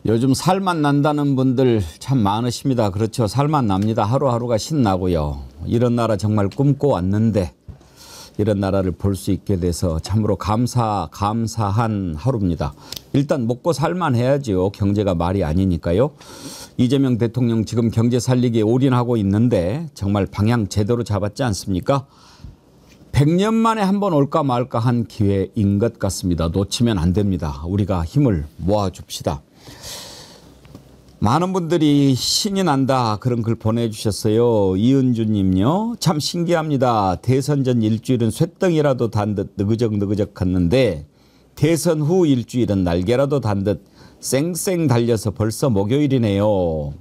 요즘 살만 난다는 분들 참 많으십니다. 그렇죠. 살만 납니다. 하루하루가 신나고요. 이런 나라 정말 꿈꿔왔는데 이런 나라를 볼 수 있게 돼서 참으로 감사한 하루입니다. 일단 먹고 살만 해야죠. 경제가 말이 아니니까요. 이재명 대통령 지금 경제 살리기에 올인하고 있는데 정말 방향 제대로 잡았지 않습니까? 100년 만에 한 번 올까 말까 한 기회인 것 같습니다. 놓치면 안 됩니다. 우리가 힘을 모아줍시다. 많은 분들이 신이 난다 그런 글 보내주셨어요. 이은주님요. 참 신기합니다. 대선 전 일주일은 쇳덩이라도 단 듯 느그적 갔는데 대선 후 일주일은 날개라도 단 듯 쌩쌩 달려서 벌써 목요일이네요.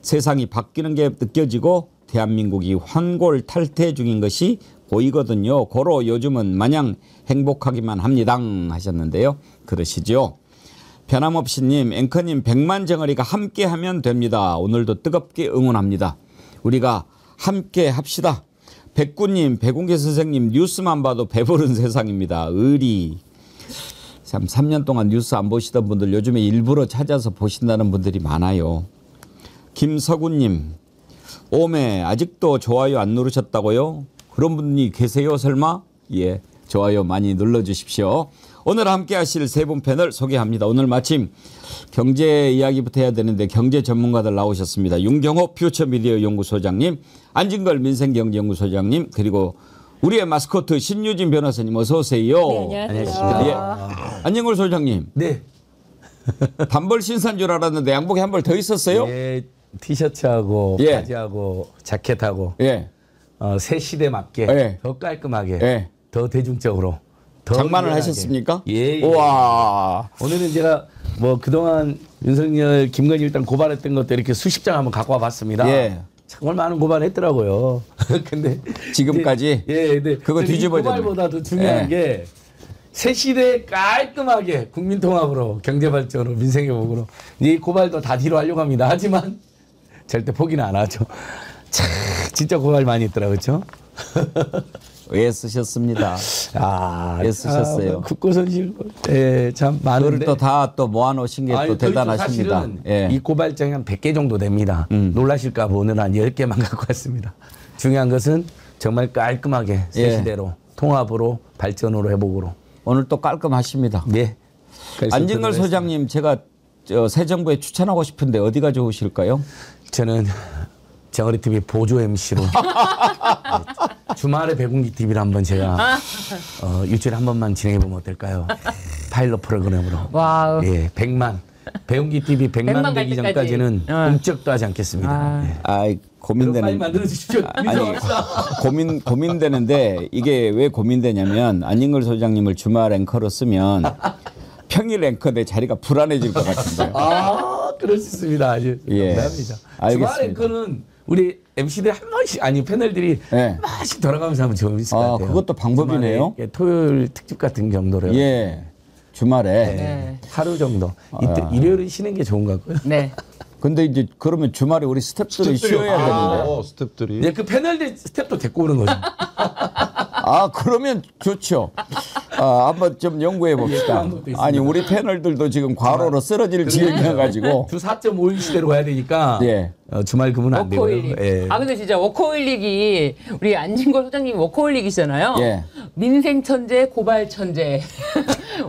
세상이 바뀌는 게 느껴지고 대한민국이 환골 탈퇴 중인 것이 보이거든요. 고로 요즘은 마냥 행복하기만 합니다 하셨는데요. 그러시죠. 변함없이님, 앵커님 100만 정어리가 함께하면 됩니다. 오늘도 뜨겁게 응원합니다. 우리가 함께 합시다. 백구님, 백운계 선생님 뉴스만 봐도 배부른 세상입니다. 의리. 참 3년 동안 뉴스 안 보시던 분들 요즘에 일부러 찾아서 보신다는 분들이 많아요. 김서구님, 오메 아직도 좋아요 안 누르셨다고요? 그런 분이 계세요 설마? 예, 좋아요 많이 눌러주십시오. 오늘 함께 하실 세 분 패널 소개합니다. 오늘 마침 경제 이야기부터 해야 되는데 경제 전문가들 나오셨습니다. 윤경호 퓨처미디어 연구소장님, 안진걸 민생경제연구소장님, 그리고 우리의 마스코트 신유진 변호사님 어서 오세요. 네, 안녕하세요. 예. 안진걸 소장님. 네. 단벌 신사인 줄 알았는데 양복이 한 벌 더 있었어요? 예, 티셔츠하고 예. 바지하고 자켓하고 예. 새 시대 맞게 예. 더 깔끔하게 예. 더 대중적으로 더 장만을 유연하게. 하셨습니까? 예. 우와. 오늘은 제가 뭐 그동안 윤석열, 김건희 일단 고발했던 것도 이렇게 수십 장 한번 갖고 와봤습니다. 예. 정말 많은 고발했더라고요. 근데 지금까지? 예, 네. 그거 뒤집어졌네. 고발보다 더 중요한 예. 게 새 시대 깔끔하게 국민 통합으로 경제 발전으로 민생 회복으로 이 고발도 다 뒤로 하려고 합니다. 하지만 절대 포기는 안 하죠. 참 진짜 고발 많이 했더라고요. 그렇죠? 왜 쓰셨습니다. 왜 쓰셨어요? 국고선실 예, 참 많은데. 그걸 또 모아놓으신 게 또 대단하십니다. 사실은 예. 이 고발장이 한 100개 정도 됩니다. 놀라실까 봐 오늘 한 10개만 갖고 왔습니다. 중요한 것은 정말 깔끔하게 새 예. 시대로 통합으로 발전으로 회복으로. 오늘 또 깔끔하십니다. 네. 안진걸 소장님, 제가 새 정부에 추천하고 싶은데 어디가 좋으실까요? 저는 정어리 TV 보조 MC로 주말에 백운기 TV를 한번 제가 일주일에 한 번만 진행해 보면 어떨까요? 파일럿 프로그램으로. 와우. 예, 100만. 배운기 TV 100만 갈 되기 때까지. 전까지는 꿈쩍도 하지 않겠습니다. 예. 아이, 빨리 고민되는. 만들어 주십시오. 고민되는데 이게 왜 고민되냐면 안진걸 소장님을 주말 앵커로 쓰면 평일 앵커 내 자리가 불안해질 것 같은데요. 아, 그럴 수 있습니다. 아주 예. 감사합니다. 알겠습니다. 주말 앵커는 우리 MC들 한 번씩 아니 패널들이 예. 한 번씩 돌아가면서 하면 재밌을 것 같아요. 그것도 방법이네요. 주말에, 예, 토요일 특집 같은 정도로요. 예. 주말에. 네. 하루 정도. 이때 일요일은 쉬는 게 좋은 것 같고요. 네. 근데 이제 그러면 주말에 우리 스태프들이 쉬어야 되는데. 스태프들이. 예, 그 패널들 스텝도 데리고 오는 거죠. 그러면 좋죠. 한번 좀 연구해 봅시다. 아니, 우리 패널들도 지금 과로로 쓰러질 지경이어가지고. 주 4.5일 시대로 가야 되니까 예. 주말 근무는 안 되고요. 워커홀릭. 예. 근데 진짜 워커홀릭이 우리 안진걸 소장님 워커홀릭이잖아요. 예. 민생 천재, 고발 천재.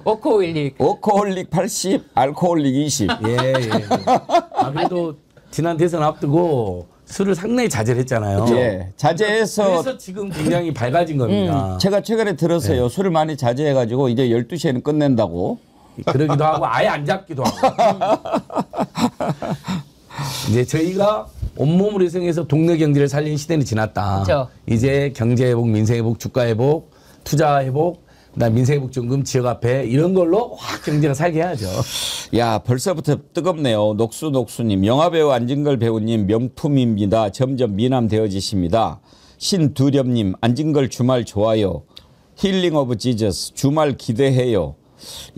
워커홀릭. 워커홀릭 80, 알코올릭 20. 예, 예. 그래도 지난 대선 앞두고 술을 상당히 자제했잖아요. 예. 자제해서 그래서 지금 굉장히 밝아진 겁니다. 제가 최근에 들었어요. 술을 많이 자제해가지고 이제 12시에는 끝낸다고. 그러기도 하고 아예 안 잡기도 하고. 이제 저희가 온몸으로 희생해서 동네 경제를 살린 시대는 지났다. 그렇죠. 이제 경제 회복, 민생 회복, 주가 회복, 투자 회복, 그다음 민생 회복 정금, 지역 화폐 이런 걸로 확 경제가 살게 해야죠. 야, 벌써부터 뜨겁네요. 녹수님, 영화배우 안진걸 배우님 명품입니다. 점점 미남되어지십니다. 신두렵님, 안진걸 주말 좋아요. 힐링 오브 지저스 주말 기대해요.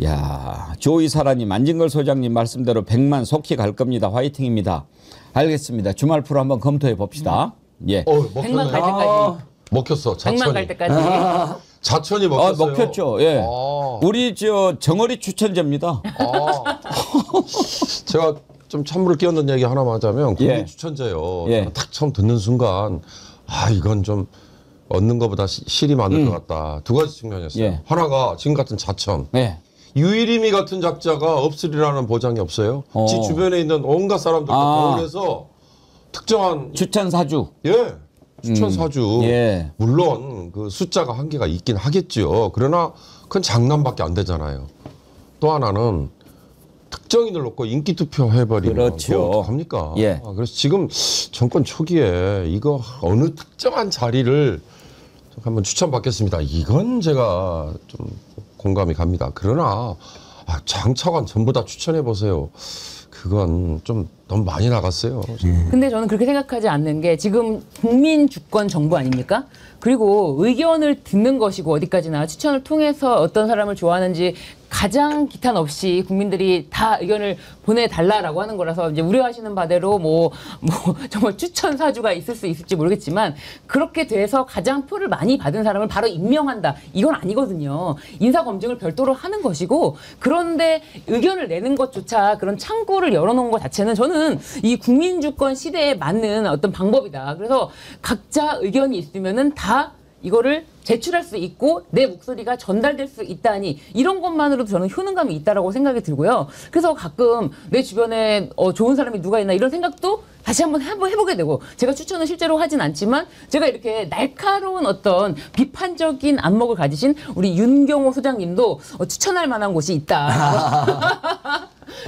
야, 조이사라님, 안진걸 소장님 말씀대로 100만 속히 갈 겁니다. 화이팅입니다. 알겠습니다. 주말 프로 한번 검토해 봅시다. 예. 100만 갈 때까지. 먹혔어. 100만 갈 자천이. 때까지. 자천이 먹혔어요. 먹혔죠. 예. 우리 정어리 추천제입니다. 제가 좀 찬물을 끼얹는 얘기 하나만 하자면 국민 예. 추천제요. 예. 딱 처음 듣는 순간 이건 좀 얻는 것보다 실이 많을 것 같다. 두 가지 측면이었어요. 예. 하나가 지금 같은 자천. 네. 유일임이 같은 작자가 없으리라는 보장이 없어요. 지 주변에 있는 온갖 사람들 동원해서 특정한 추천 사주. 예 추천 사주. 예. 물론 그 숫자가 한계가 있긴 하겠죠. 그러나 그건 장난밖에 안 되잖아요. 또 하나는 특정인을 놓고 인기 투표 해버리면 그렇죠. 그거 어떡합니까? 예. 그래서 지금 정권 초기에 이거 어느 특정한 자리를 한번 추천받겠습니다. 이건 제가 좀 공감이 갑니다. 그러나 장차관 전부 다 추천해 보세요. 그건 좀 너무 많이 나갔어요. 근데 저는 그렇게 생각하지 않는 게 지금 국민 주권 정부 아닙니까? 그리고 의견을 듣는 것이고 어디까지나 추천을 통해서 어떤 사람을 좋아하는지 가장 기탄 없이 국민들이 다 의견을 보내달라라고 하는 거라서 이제 우려하시는 바대로 뭐 정말 추천 사주가 있을 수 있을지 모르겠지만 그렇게 돼서 가장 표를 많이 받은 사람을 바로 임명한다. 이건 아니거든요. 인사 검증을 별도로 하는 것이고 그런데 의견을 내는 것조차 그런 창구를 열어놓은 것 자체는 저는 이 국민주권 시대에 맞는 어떤 방법이다. 그래서 각자 의견이 있으면은 다 이거를 제출할 수 있고 내 목소리가 전달될 수 있다니 이런 것만으로도 저는 효능감이 있다라고 생각이 들고요. 그래서 가끔 내 주변에 좋은 사람이 누가 있나 이런 생각도 다시 한번 해보게 되고 제가 추천을 실제로 하진 않지만 제가 이렇게 날카로운 어떤 비판적인 안목을 가지신 우리 윤경호 소장님도 추천할 만한 곳이 있다.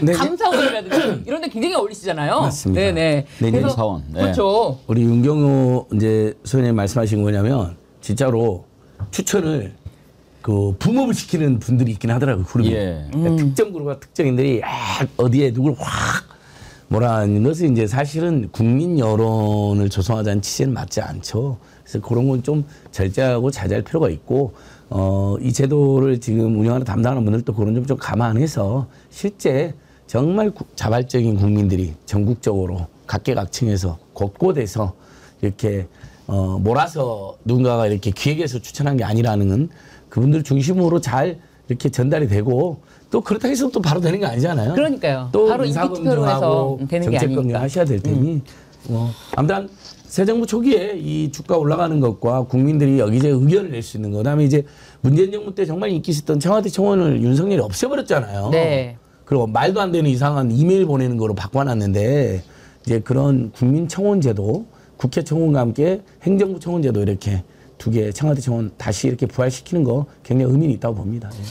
네. 감사원이라든지 이런 데 굉장히 어울리시잖아요. 맞습니다. 네네. 네, 그래서 감사원. 네. 그렇죠. 우리 윤경호 이제 소장님 말씀하신 거냐면 진짜로 추천을 그 붐업을 시키는 분들이 있긴 하더라고요. 그룹이. 예. 그러니까 특정 그룹과 특정인들이 어디에 누굴 확 뭐라 하는 것은 이제 사실은 국민 여론을 조성하자는 취지는 맞지 않죠. 그래서 그런 건 좀 절제하고 자제할 필요가 있고 이 제도를 지금 운영하는 담당하는 분들도 그런 점 좀 감안해서 실제 정말 자발적인 국민들이 전국적으로 각계각층에서 곳곳에서 이렇게 몰아서 누군가가 이렇게 기획해서 추천한 게 아니라는 건 그분들 중심으로 잘 이렇게 전달이 되고 또 그렇다고 해서 또 바로 되는 게 아니잖아요. 그러니까요. 또 바로 인사 인기 투표로 해서 검증하고 되는 게 정책 아니니까. 검증하셔야 될 테니 아무튼 새 정부 초기에 이 주가 올라가는 것과 국민들이 여기저기 의견을 낼 수 있는 거 그다음에 이제 문재인 정부 때 정말 인기 있었던 청와대 청원을 윤석열이 없애버렸잖아요. 네. 그리고 말도 안 되는 이상한 이메일 보내는 거로 바꿔놨는데 이제 그런 국민 청원제도 국회 청원과 함께 행정부 청원제도 이렇게 두 개 청와대 청원 다시 이렇게 부활시키는 거 굉장히 의미는 있다고 봅니다. 예.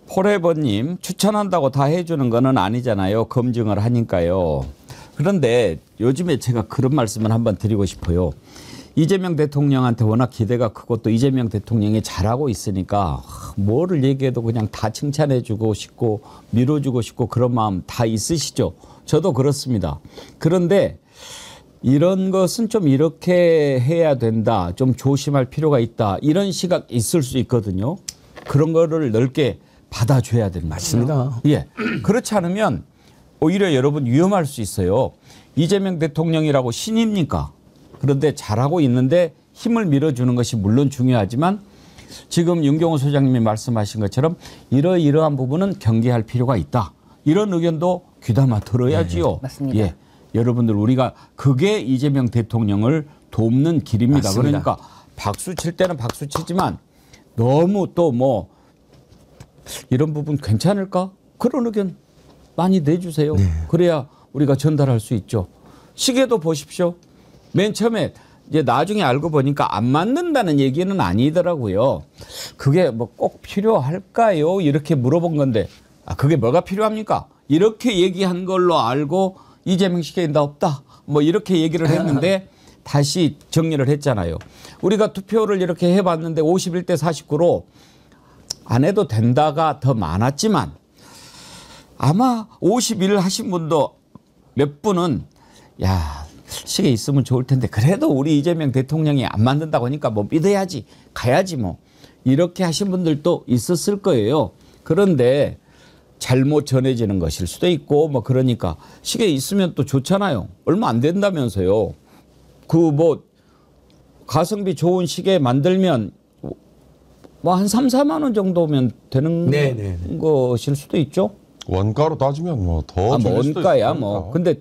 포레버님 추천한다고 다 해주는 거는 아니잖아요. 검증을 하니까요. 그런데 요즘에 제가 그런 말씀을 한번 드리고 싶어요. 이재명 대통령한테 워낙 기대가 크고 또 이재명 대통령이 잘하고 있으니까 뭐를 얘기해도 그냥 다 칭찬해주고 싶고 밀어주고 싶고 그런 마음 다 있으시죠. 저도 그렇습니다. 그런데 이런 것은 좀 이렇게 해야 된다. 좀 조심할 필요가 있다. 이런 시각 있을 수 있거든요. 그런 거를 넓게 받아줘야 됩니다. 맞습니다. 예. 그렇지 않으면 오히려 여러분 위험할 수 있어요. 이재명 대통령이라고 신입니까? 그런데 잘하고 있는데 힘을 밀어주는 것이 물론 중요하지만 지금 윤경호 소장님이 말씀하신 것처럼 이러이러한 부분은 경계할 필요가 있다. 이런 의견도 귀담아 들어야지요. 네, 맞습니다. 예. 여러분들 우리가 그게 이재명 대통령을 돕는 길입니다. 맞습니다. 그러니까 박수 칠 때는 박수 치지만 너무 또 뭐 이런 부분 괜찮을까? 그런 의견 많이 내주세요. 그래야 우리가 전달할 수 있죠. 시계도 보십시오. 맨 처음에 이제 나중에 알고 보니까 안 맞는다는 얘기는 아니더라고요. 그게 뭐 꼭 필요할까요? 이렇게 물어본 건데 그게 뭐가 필요합니까? 이렇게 얘기한 걸로 알고 이재명 시계에 나 없다. 뭐 이렇게 얘기를 했는데 다시 정리를 했잖아요. 우리가 투표를 이렇게 해봤는데 51대 49로 안 해도 된다가 더 많았지만 아마 51 하신 분도 몇 분은 야 시계 있으면 좋을 텐데 그래도 우리 이재명 대통령이 안 만든다고 하니까 뭐 믿어야지 가야지 뭐 이렇게 하신 분들도 있었을 거예요. 그런데 잘못 전해지는 것일 수도 있고 뭐 그러니까 시계 있으면 또 좋잖아요. 얼마 안 된다면서요. 그 뭐 가성비 좋은 시계 만들면 뭐 한 3, 4만 원 정도면 되는 네네. 것일 수도 있죠. 원가로 따지면 뭐더 뭐 원가야 뭐. 근데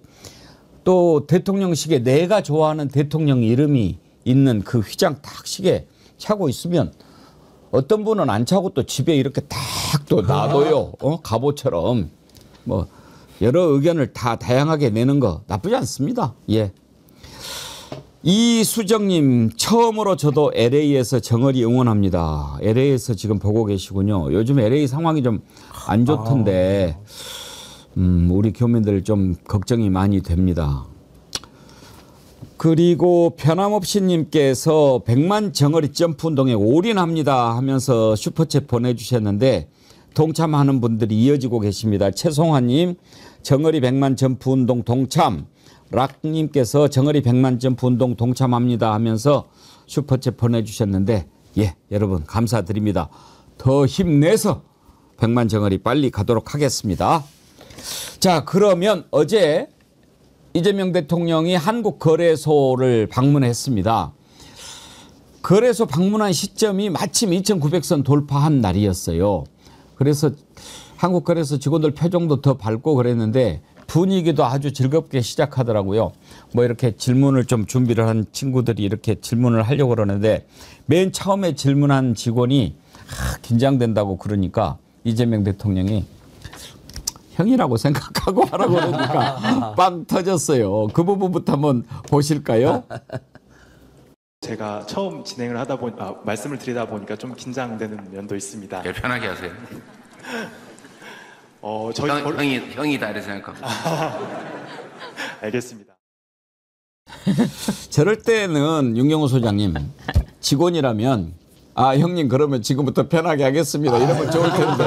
또 대통령식에 내가 좋아하는 대통령 이름이 있는 그 휘장 딱 시계 차고 있으면 어떤 분은 안 차고 또 집에 이렇게 딱 또 놔둬요. 갑옷처럼. 뭐 여러 의견을 다 다양하게 내는 거 나쁘지 않습니다. 예. 이수정님, 처음으로 저도 LA에서 정어리 응원합니다. LA에서 지금 보고 계시군요. 요즘 LA 상황이 좀 안 좋던데 우리 교민들 좀 걱정이 많이 됩니다. 그리고 변함없이님께서 100만 정어리 점프 운동에 올인합니다 하면서 슈퍼챗 보내주셨는데 동참하는 분들이 이어지고 계십니다. 최송환님, 정어리 100만 점프 운동 동참. 락님께서 정어리 100만 점프 운동 동참합니다 하면서 슈퍼챗 보내주셨는데 예, 여러분 감사드립니다. 더 힘내서 100만 정어리 빨리 가도록 하겠습니다. 자, 그러면 어제 이재명 대통령이 한국거래소를 방문했습니다. 거래소 방문한 시점이 마침 2,900선 돌파한 날이었어요. 그래서 한국거래소 직원들 표정도 더 밝고 그랬는데 분위기도 아주 즐겁게 시작하더라고요. 뭐 이렇게 질문을 좀 준비를 한 친구들이 이렇게 질문을 하려고 그러는데 맨 처음에 질문한 직원이 긴장된다고 그러니까 이재명 대통령이 형이라고 생각하고 하라고 그러니까 빵 터졌어요. 그 부분부터 한번 보실까요? 제가 처음 진행을 하다 보니 말씀을 드리다 보니까 좀 긴장되는 면도 있습니다. 예, 편하게 하세요. 형이다 이렇게 생각하고. 알겠습니다. 저럴 때는 윤경호 소장님 직원이라면 형님 그러면 지금부터 편하게 하겠습니다. 이러면 좋을 텐데.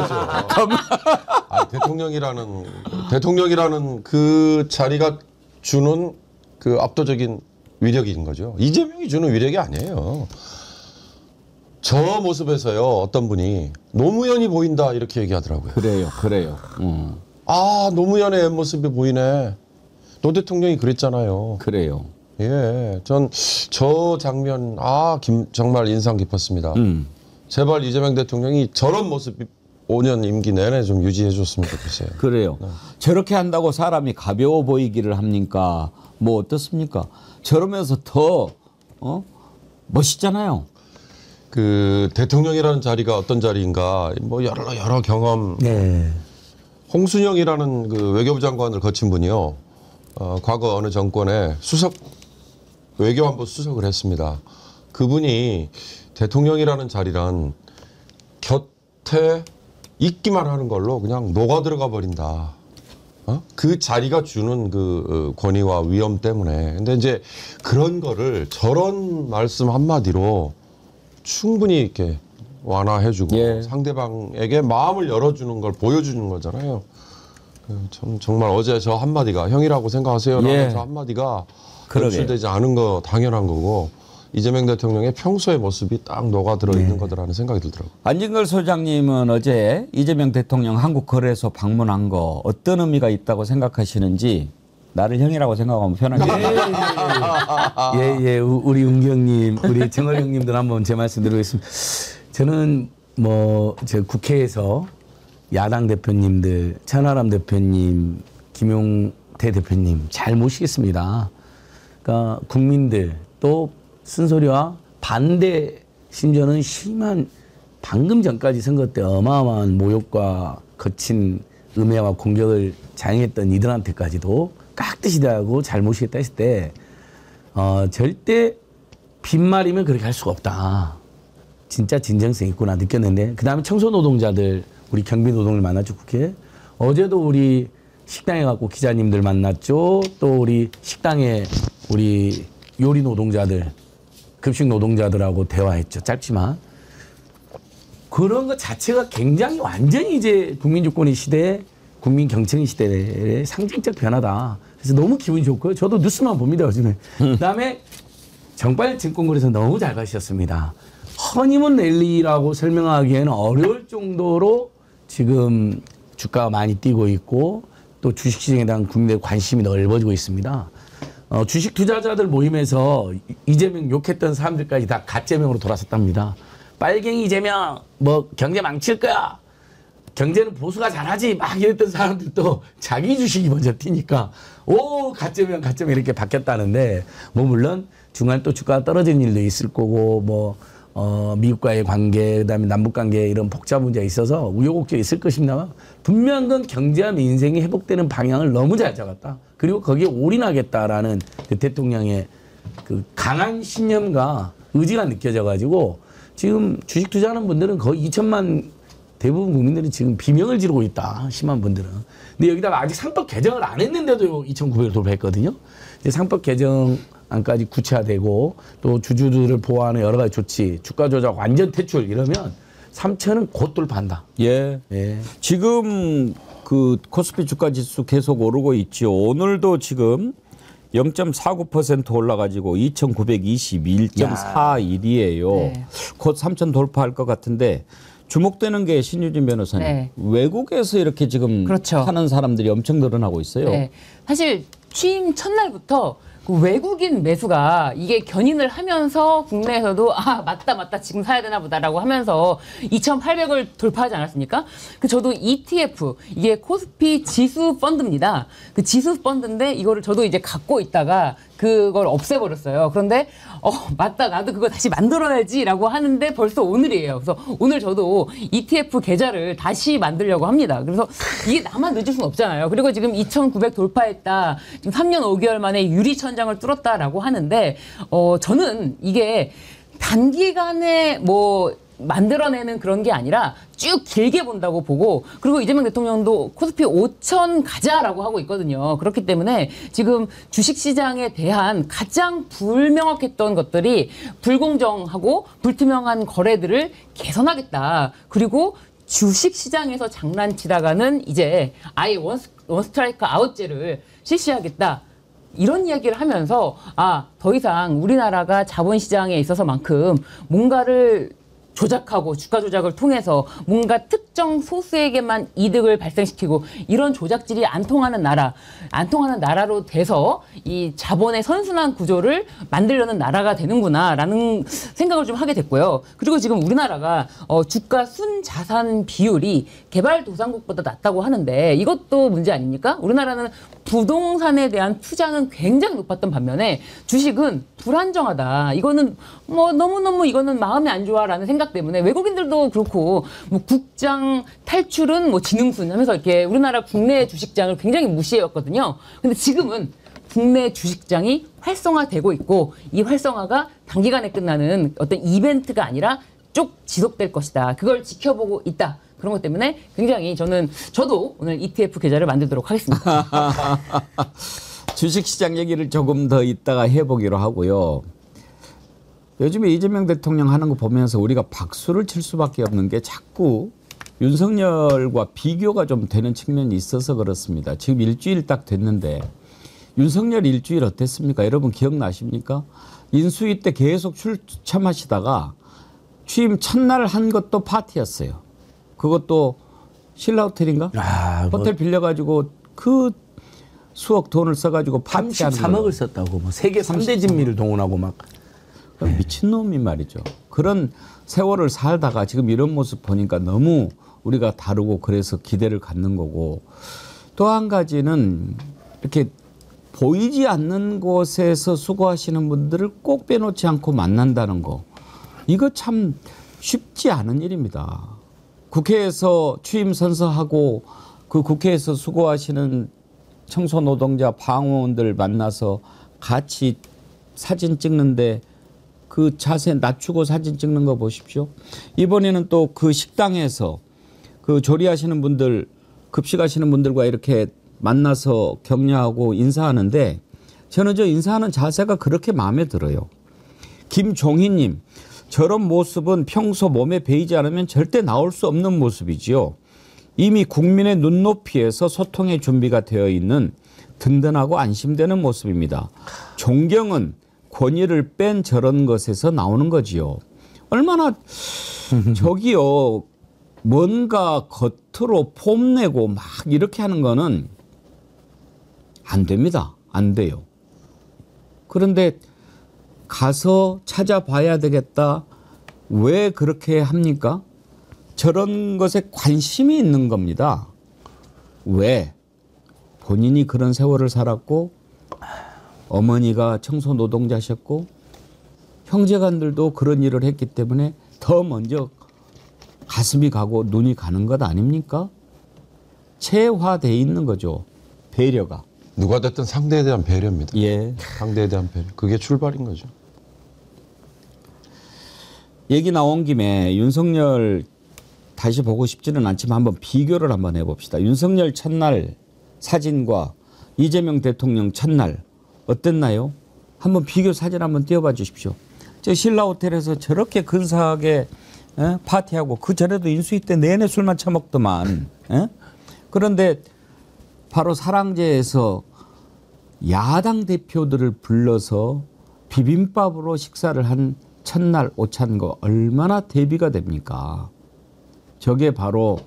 대통령이라는 그 자리가 주는 그 압도적인 위력인 거죠. 이재명이 주는 위력이 아니에요. 저 모습에서요, 어떤 분이 노무현이 보인다 이렇게 얘기하더라고요. 그래요. 노무현의 옆모습이 보이네. 노 대통령이 그랬잖아요. 그래요. 예, 전 저 장면 정말 인상 깊었습니다. 제발 이재명 대통령이 저런 모습 5년 임기 내내 좀 유지해 줬으면 좋겠어요. 그래요. 네. 저렇게 한다고 사람이 가벼워 보이기를 합니까? 뭐 어떻습니까? 저러면서 더 멋있잖아요. 그 대통령이라는 자리가 어떤 자리인가 뭐 여러 경험. 네. 홍순영이라는 그 외교부 장관을 거친 분이요. 과거 어느 정권에 외교안보 수석을 했습니다. 그분이 대통령이라는 자리란 곁에 있기만 하는 걸로 그냥 녹아 들어가 버린다. 그 자리가 주는 그 권위와 위험 때문에. 근데 이제 그런 거를 저런 말씀 한마디로 충분히 이렇게 완화해주고 예. 상대방에게 마음을 열어주는 걸 보여주는 거잖아요. 정말 어제 저 한마디가 형이라고 생각하세요라는 예. 저 한마디가 그러게요. 연출되지 않은 거 당연한 거고 이재명 대통령의 평소의 모습이 딱 녹아들어 있는 거더라는 생각이 들더라고요. 안진걸 소장님은 어제 이재명 대통령 한국거래소 방문한 거 어떤 의미가 있다고 생각하시는지 나를 형이라고 생각하면 편하게. 예, 우리 은경님, 우리 정월 형님들 한번 제 말씀 드리겠습니다. 저는 저 국회에서 야당 대표님들, 천하람 대표님, 김용태 대표님 잘 모시겠습니다. 그러니까 국민들 또 쓴소리와 반대 심지어는 심한 방금 전까지 선거 때 어마어마한 모욕과 거친 음해와 공격을 자행했던 이들한테까지도 깍듯이 대하고 잘 모시겠다 했을 때 절대 빈말이면 그렇게 할 수가 없다. 진짜 진정성 있구나 느꼈는데 그다음에 청소노동자들 우리 경비노동을 만났죠 국회. 어제도 우리 식당에 갖고 기자님들 만났죠. 또 우리 식당에 우리 요리 노동자들 급식 노동자들하고 대화했죠. 짧지만 그런 것 자체가 굉장히 완전히 이제 국민주권의 시대 국민 경청의 시대의 상징적 변화다. 그래서 너무 기분이 좋고요. 저도 뉴스만 봅니다 요즘에. 그다음에 정빨 증권거래소 너무 잘 가셨습니다. 허니문 랠리라고 설명하기에는 어려울 정도로 지금 주가가 많이 뛰고 있고 또 주식시장에 대한 국민들의 관심이 넓어지고 있습니다. 주식 투자자들 모임에서 이재명 욕했던 사람들까지 다 가짜명으로 돌아섰답니다. 빨갱이 이재명 뭐 경제 망칠 거야. 경제는 보수가 잘하지 막 이랬던 사람들도 자기 주식이 먼저 튀니까 오 가짜면 가짜면 이렇게 바뀌었다는데 뭐 물론 중간에 또 주가가 떨어지는 일도 있을 거고 뭐 미국과의 관계 그다음에 남북 관계 이런 복잡 문제가 있어서 우여곡절이 있을 것입니다만 분명한 건 경제와 민생이 회복되는 방향을 너무 잘 잡았다. 그리고 거기에 올인하겠다라는 그 대통령의 그 강한 신념과 의지가 느껴져 가지고 지금 주식 투자하는 분들은 거의 2천만 대부분 국민들이 지금 비명을 지르고 있다. 심한 분들은. 근데 여기다가 아직 상법 개정을 안 했는데도 2,900을 돌파했거든요. 이제 상법 개정안까지 구체화되고 또 주주들을 보호하는 여러 가지 조치, 주가 조작 완전 퇴출 이러면 3천은 곧 돌파한다. 예. 예. 지금 그 코스피 주가 지수 계속 오르고 있죠. 오늘도 지금 0.49% 올라가지고 2,921.41이에요. 네. 곧 3,000 돌파할 것 같은데 주목되는 게 신유진 변호사님. 네. 외국에서 이렇게 지금 그렇죠. 사는 사람들이 엄청 늘어나고 있어요. 네. 사실 취임 첫날부터 그 외국인 매수가 이게 견인을 하면서 국내에서도 아 맞다 지금 사야 되나 보다라고 하면서 2,800을 돌파하지 않았습니까? 그 저도 ETF 이게 코스피 지수 펀드입니다. 그 지수 펀드인데 이거를 저도 이제 갖고 있다가 그걸 없애버렸어요. 그런데 맞다 나도 그거 다시 만들어야지라고 하는데 벌써 오늘이에요. 그래서 오늘 저도 ETF 계좌를 다시 만들려고 합니다. 그래서 이게 나만 늦을 수는 없잖아요. 그리고 지금 2,900 돌파했다. 지금 3년 5개월 만에 유리천장을 뚫었다라고 하는데 저는 이게 단기간에 뭐 만들어내는 그런 게 아니라 쭉 길게 본다고 보고 그리고 이재명 대통령도 코스피 5천 가자라고 하고 있거든요. 그렇기 때문에 지금 주식시장에 대한 가장 불명확했던 것들이 불공정하고 불투명한 거래들을 개선하겠다. 그리고 주식시장에서 장난치다가는 이제 아예 원스트라이크 아웃제를 실시하겠다. 이런 이야기를 하면서 더 이상 우리나라가 자본시장에 있어서만큼 뭔가를 조작하고 주가 조작을 통해서 뭔가 특정 소수에게만 이득을 발생시키고 이런 조작질이 안 통하는 나라로 돼서 이 자본의 선순환 구조를 만들려는 나라가 되는구나라는 생각을 좀 하게 됐고요. 그리고 지금 우리나라가 주가 순자산 비율이 개발도상국보다 낮다고 하는데 이것도 문제 아닙니까? 우리나라는 부동산에 대한 투자는 굉장히 높았던 반면에 주식은 불안정하다. 이거는 뭐 너무너무 이거는 마음이 안 좋아라는 생각 때문에 외국인들도 그렇고 뭐 국장 탈출은 뭐 지능순 하면서 이렇게 우리나라 국내 주식장을 굉장히 무시해왔거든요. 근데 지금은 국내 주식장이 활성화되고 있고 이 활성화가 단기간에 끝나는 어떤 이벤트가 아니라 쭉 지속될 것이다. 그걸 지켜보고 있다. 그런 것 때문에 굉장히 저도 오늘 ETF 계좌를 만들도록 하겠습니다. 주식시장 얘기를 조금 더 이따가 해보기로 하고요. 요즘에 이재명 대통령 하는 거 보면서 우리가 박수를 칠 수밖에 없는 게 자꾸 윤석열과 비교가 좀 되는 측면이 있어서 그렇습니다. 지금 일주일 딱 됐는데 윤석열 일주일 어땠습니까? 여러분 기억나십니까? 인수위 때 계속 출참하시다가 취임 첫날 한 것도 파티였어요. 그것도 신라호텔인가? 호텔 빌려가지고 그 수억 돈을 써가지고 파티하는 33억을 썼다고 뭐 세계 3대 진미를 동원하고 막 미친놈이 말이죠. 그런 세월을 살다가 지금 이런 모습 보니까 너무 우리가 다르고 그래서 기대를 갖는 거고 또 한 가지는 이렇게 보이지 않는 곳에서 수고하시는 분들을 꼭 빼놓지 않고 만난다는 거 이거 참 쉽지 않은 일입니다. 국회에서 취임 선서하고 그 국회에서 수고하시는 청소노동자 방어원들 만나서 같이 사진 찍는데 그 자세 낮추고 사진 찍는 거 보십시오. 이번에는 또 그 식당에서 그 조리하시는 분들 급식하시는 분들과 이렇게 만나서 격려하고 인사하는데 저는 저 인사하는 자세가 그렇게 마음에 들어요. 김종희님 저런 모습은 평소 몸에 배이지 않으면 절대 나올 수 없는 모습이지요. 이미 국민의 눈높이에서 소통의 준비가 되어 있는 든든하고 안심되는 모습입니다. 존경은 권위를 뺀 저런 것에서 나오는 거지요. 얼마나 저기요 뭔가 겉으로 폼내고 막 이렇게 하는 거는 안 됩니다. 안 돼요. 그런데 가서 찾아봐야 되겠다. 왜 그렇게 합니까? 저런 것에 관심이 있는 겁니다. 왜? 본인이 그런 세월을 살았고 어머니가 청소 노동자셨고 형제간들도 그런 일을 했기 때문에 더 먼저 가슴이 가고 눈이 가는 것 아닙니까? 체화돼 있는 거죠. 배려가. 누가 됐든 상대에 대한 배려입니다. 예. 상대에 대한 배려. 그게 출발인 거죠. 얘기 나온 김에 윤석열 다시 보고 싶지는 않지만 한번 비교를 한번 해봅시다. 윤석열 첫날 사진과 이재명 대통령 첫날 어땠나요? 한번 비교 사진 한번 띄워봐 주십시오. 저 신라 호텔에서 저렇게 근사하게 파티하고 그 전에도 인수위 때 내내 술만 처먹더만. 그런데 바로 사랑제에서 야당 대표들을 불러서 비빔밥으로 식사를 한 첫날 오찬거 얼마나 대비가 됩니까? 저게 바로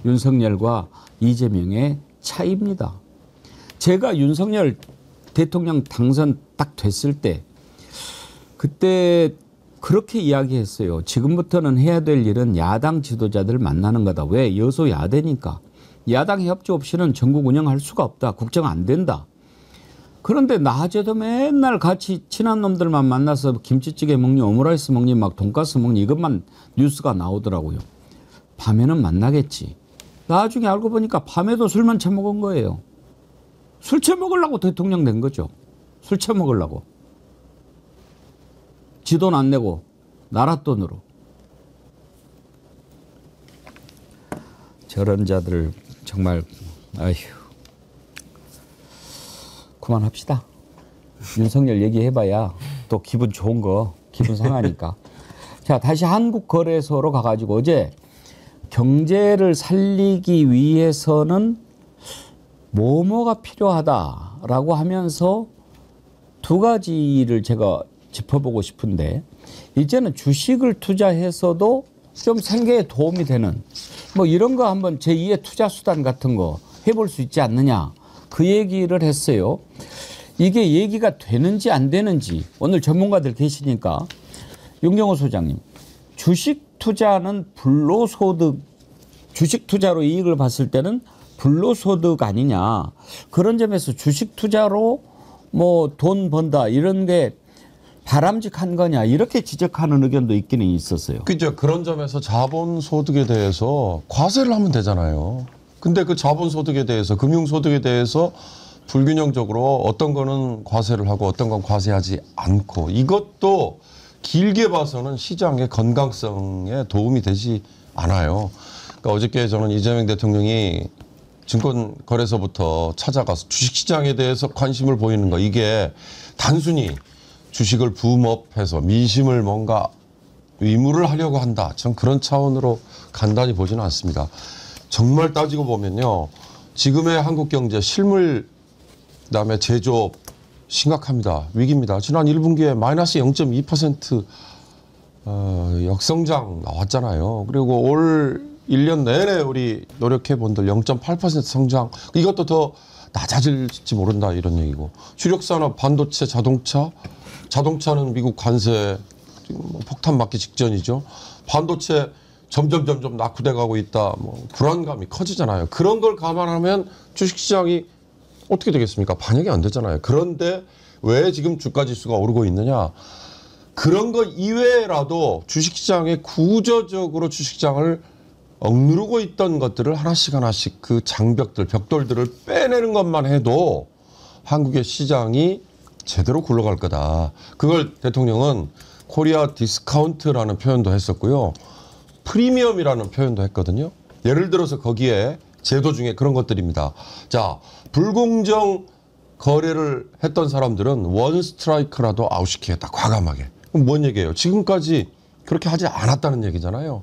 윤석열과 이재명의 차이입니다. 제가 윤석열 대통령 당선 딱 됐을 때 그때 그렇게 이야기했어요. 지금부터는 해야 될 일은 야당 지도자들 만나는 거다. 왜? 여소야대니까. 야당 협조 없이는 전국 운영할 수가 없다. 국정 안 된다. 그런데 낮에도 맨날 같이 친한 놈들만 만나서 김치찌개 먹니 오므라이스 먹니 막 돈가스 먹니 이것만 뉴스가 나오더라고요. 밤에는 만나겠지. 나중에 알고 보니까 밤에도 술만 처먹은 거예요. 술 처먹으려고 대통령 된 거죠. 술 처먹으려고. 지 돈 안 내고 나라 돈으로. 저런 자들 정말 아휴. 그만합시다. 윤석열 얘기해봐야 또 기분 좋은 거 기분 상하니까. 자, 다시 한국거래소로 가가지고 어제 경제를 살리기 위해서는 뭐가 필요하다라고 하면서 두 가지를 제가 짚어보고 싶은데 이제는 주식을 투자해서도 좀 생계에 도움이 되는 뭐 이런 거 한번 제2의 투자 수단 같은 거 해볼 수 있지 않느냐 그 얘기를 했어요. 이게 얘기가 되는지 안 되는지 오늘 전문가들 계시니까 윤경호 소장님 주식 투자는 불로소득 주식 투자로 이익을 봤을 때는 불로소득 아니냐 그런 점에서 주식 투자로 뭐 돈 번다 이런 게 바람직한 거냐 이렇게 지적하는 의견도 있기는 있었어요. 그죠. 그런 점에서 자본소득에 대해서 과세를 하면 되잖아요. 근데 그 자본소득에 대해서 금융소득에 대해서 불균형적으로 어떤 거는 과세를 하고 어떤 건 과세하지 않고 이것도 길게 봐서는 시장의 건강성에 도움이 되지 않아요. 그러니까 어저께 저는 이재명 대통령이 증권거래소부터 찾아가서 주식시장에 대해서 관심을 보이는 거 이게 단순히 주식을 붐업해서 민심을 뭔가 위무를 하려고 한다. 전 그런 차원으로 간단히 보지는 않습니다. 정말 따지고 보면요. 지금의 한국 경제 실물 그다음에 제조업 심각합니다. 위기입니다. 지난 1분기에 마이너스 0.2% 역성장 나왔잖아요. 그리고 올 1년 내내 우리 노력해본들 0.8% 성장 이것도 더 낮아질지 모른다 이런 얘기고 주력산업 반도체 자동차는 미국 관세 폭탄 맞기 직전이죠. 반도체 점점 낙후돼 가고 있다. 뭐 불안감이 커지잖아요. 그런 걸 감안하면 주식시장이 어떻게 되겠습니까? 반영이 안 되잖아요. 그런데 왜 지금 주가지수가 오르고 있느냐? 그런 거 이외라도 주식시장에 구조적으로 주식시장을 억누르고 있던 것들을 하나씩 그 장벽들, 벽돌들을 빼내는 것만 해도 한국의 시장이 제대로 굴러갈 거다. 그걸 대통령은 코리아 디스카운트라는 표현도 했었고요. 프리미엄이라는 표현도 했거든요. 예를 들어서 거기에 제도 중에 그런 것들입니다. 자, 불공정 거래를 했던 사람들은 원 스트라이크라도 아웃시키겠다. 과감하게. 그럼 뭔 얘기예요? 지금까지 그렇게 하지 않았다는 얘기잖아요.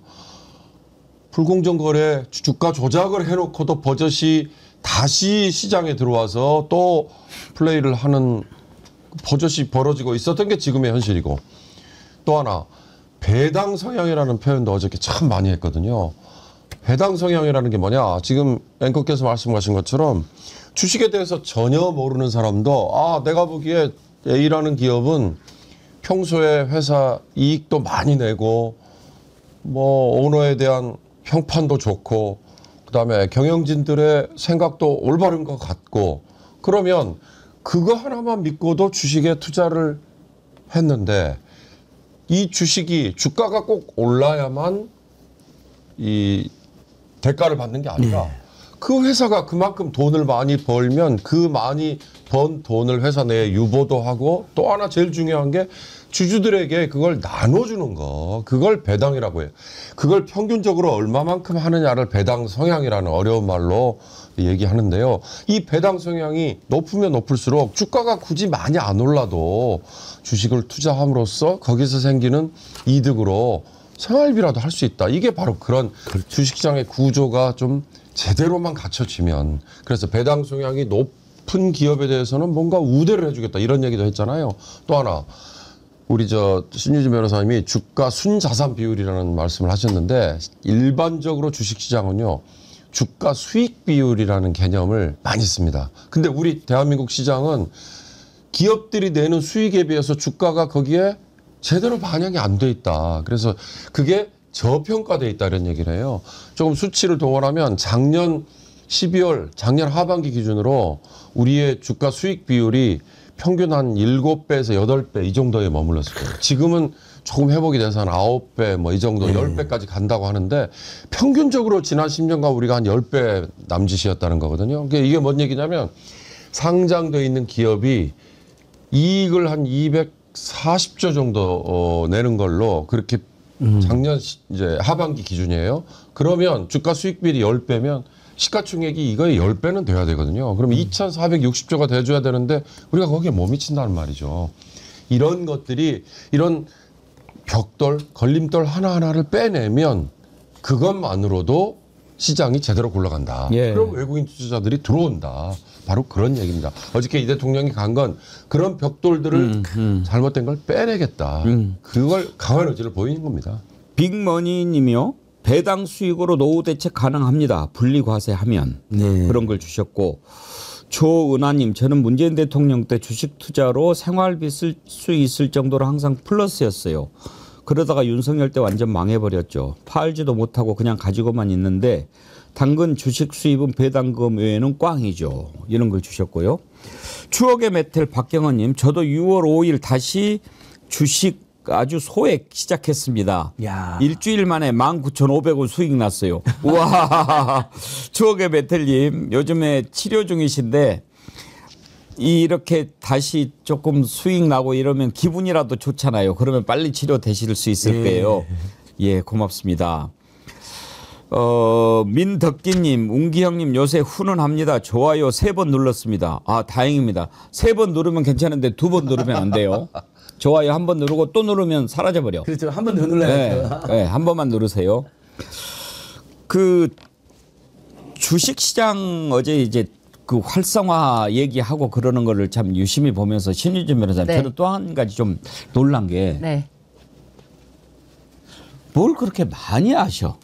불공정 거래, 주가 조작을 해놓고도 버젓이 다시 시장에 들어와서 또 플레이를 하는 버젓이 벌어지고 있었던 게 지금의 현실이고 또 하나 배당 성향이라는 표현도 어저께 참 많이 했거든요. 배당 성향이라는 게 뭐냐? 지금 앵커께서 말씀하신 것처럼 주식에 대해서 전혀 모르는 사람도 내가 보기에 A라는 기업은 평소에 회사 이익도 많이 내고 뭐 오너에 대한 평판도 좋고 그다음에 경영진들의 생각도 올바른 것 같고 그러면 그거 하나만 믿고도 주식에 투자를 했는데 이 주식이 주가가 꼭 올라야만 이 대가를 받는 게 아니라 그 회사가 그만큼 돈을 많이 벌면 그 많이 번 돈을 회사 내에 유보도 하고 또 하나 제일 중요한 게 주주들에게 그걸 나눠주는 거, 그걸 배당이라고 해요. 그걸 평균적으로 얼마만큼 하느냐를 배당 성향이라는 어려운 말로 얘기하는데요. 이 배당 성향이 높으면 높을수록 주가가 굳이 많이 안 올라도 주식을 투자함으로써 거기서 생기는 이득으로 생활비라도 할 수 있다. 이게 바로 그런 주식시장의 구조가 좀 제대로만 갖춰지면, 그래서 배당 성향이 높은 기업에 대해서는 뭔가 우대를 해주겠다 이런 얘기도 했잖아요. 또 하나 우리 신유진 변호사님이 주가 순자산 비율이라는 말씀을 하셨는데 일반적으로 주식시장은요 주가 수익 비율이라는 개념을 많이 씁니다. 근데 우리 대한민국 시장은 기업들이 내는 수익에 비해서 주가가 거기에 제대로 반영이 안 돼 있다. 그래서 그게 저평가돼 있다 이런 얘기를 해요. 조금 수치를 동원하면 작년 12월 작년 하반기 기준으로 우리의 주가 수익 비율이 평균 한 7배에서 8배 이 정도에 머물렀을 거예요. 지금은 조금 회복이 돼서 한 9배 뭐 이 정도 10배까지 간다고 하는데 평균적으로 지난 10년간 우리가 한 10배 남짓이었다는 거거든요. 그러니까 이게 뭔 얘기냐면 상장돼 있는 기업이 이익을 한 240조 정도 내는 걸로 그렇게 작년 이제 하반기 기준이에요. 그러면 주가 수익 비율이 10배면 시가총액이 이거의 10배는 돼야 되거든요. 그럼 2,460조가 돼줘야 되는데 우리가 거기에 못 미친다는 말이죠. 이런 것들이 이런 벽돌, 걸림돌 하나하나를 빼내면 그것만으로도 시장이 제대로 굴러간다. 예. 그럼 외국인 투자자들이 들어온다. 바로 그런 얘기입니다. 어저께 이 대통령이 간 건 그런 벽돌들을 잘못된 걸 빼내겠다. 그걸 강한 의지를 보이는 겁니다. 빅머니님이요. 배당 수익으로 노후 대책 가능합니다. 분리과세하면. 그런 걸 주셨고, 조은하님, 저는 문재인 대통령 때 주식 투자로 생활비 쓸 수 있을 정도로 항상 플러스였어요. 그러다가 윤석열 때 완전 망해버렸죠. 팔지도 못하고 그냥 가지고만 있는데 당근 주식 수입은 배당금 외에는 꽝이죠. 이런 걸 주셨고요. 추억의 메텔 박경원님, 저도 6월 5일 다시 주식 아주 소액 시작했습니다. 야. 일주일 만에 19,500원 수익 났어요. 우와. 추억의 메텔님, 요즘에 치료 중이신데 이렇게 다시 조금 수익 나고 이러면 기분이라도 좋잖아요. 그러면 빨리 치료되실 수 있을 거예요. 예, 고맙습니다. 민덕기님, 웅기형님, 요새 훈훈합니다. 좋아요 3번 눌렀습니다. 아, 다행입니다. 3번 누르면 괜찮은데 2번 누르면 안 돼요. 좋아요 1번 누르고 또 누르면 사라져버려. 그렇죠. 한 번 더 눌러야죠. 네, 한 번만 누르세요. 그 주식시장 어제 이제 그 활성화 얘기하고 그러는 거를 참 유심히 보면서 신유진 변호사님, 네. 저는 또 한 가지 좀 놀란 게 네. 뭘 그렇게 많이 아셔.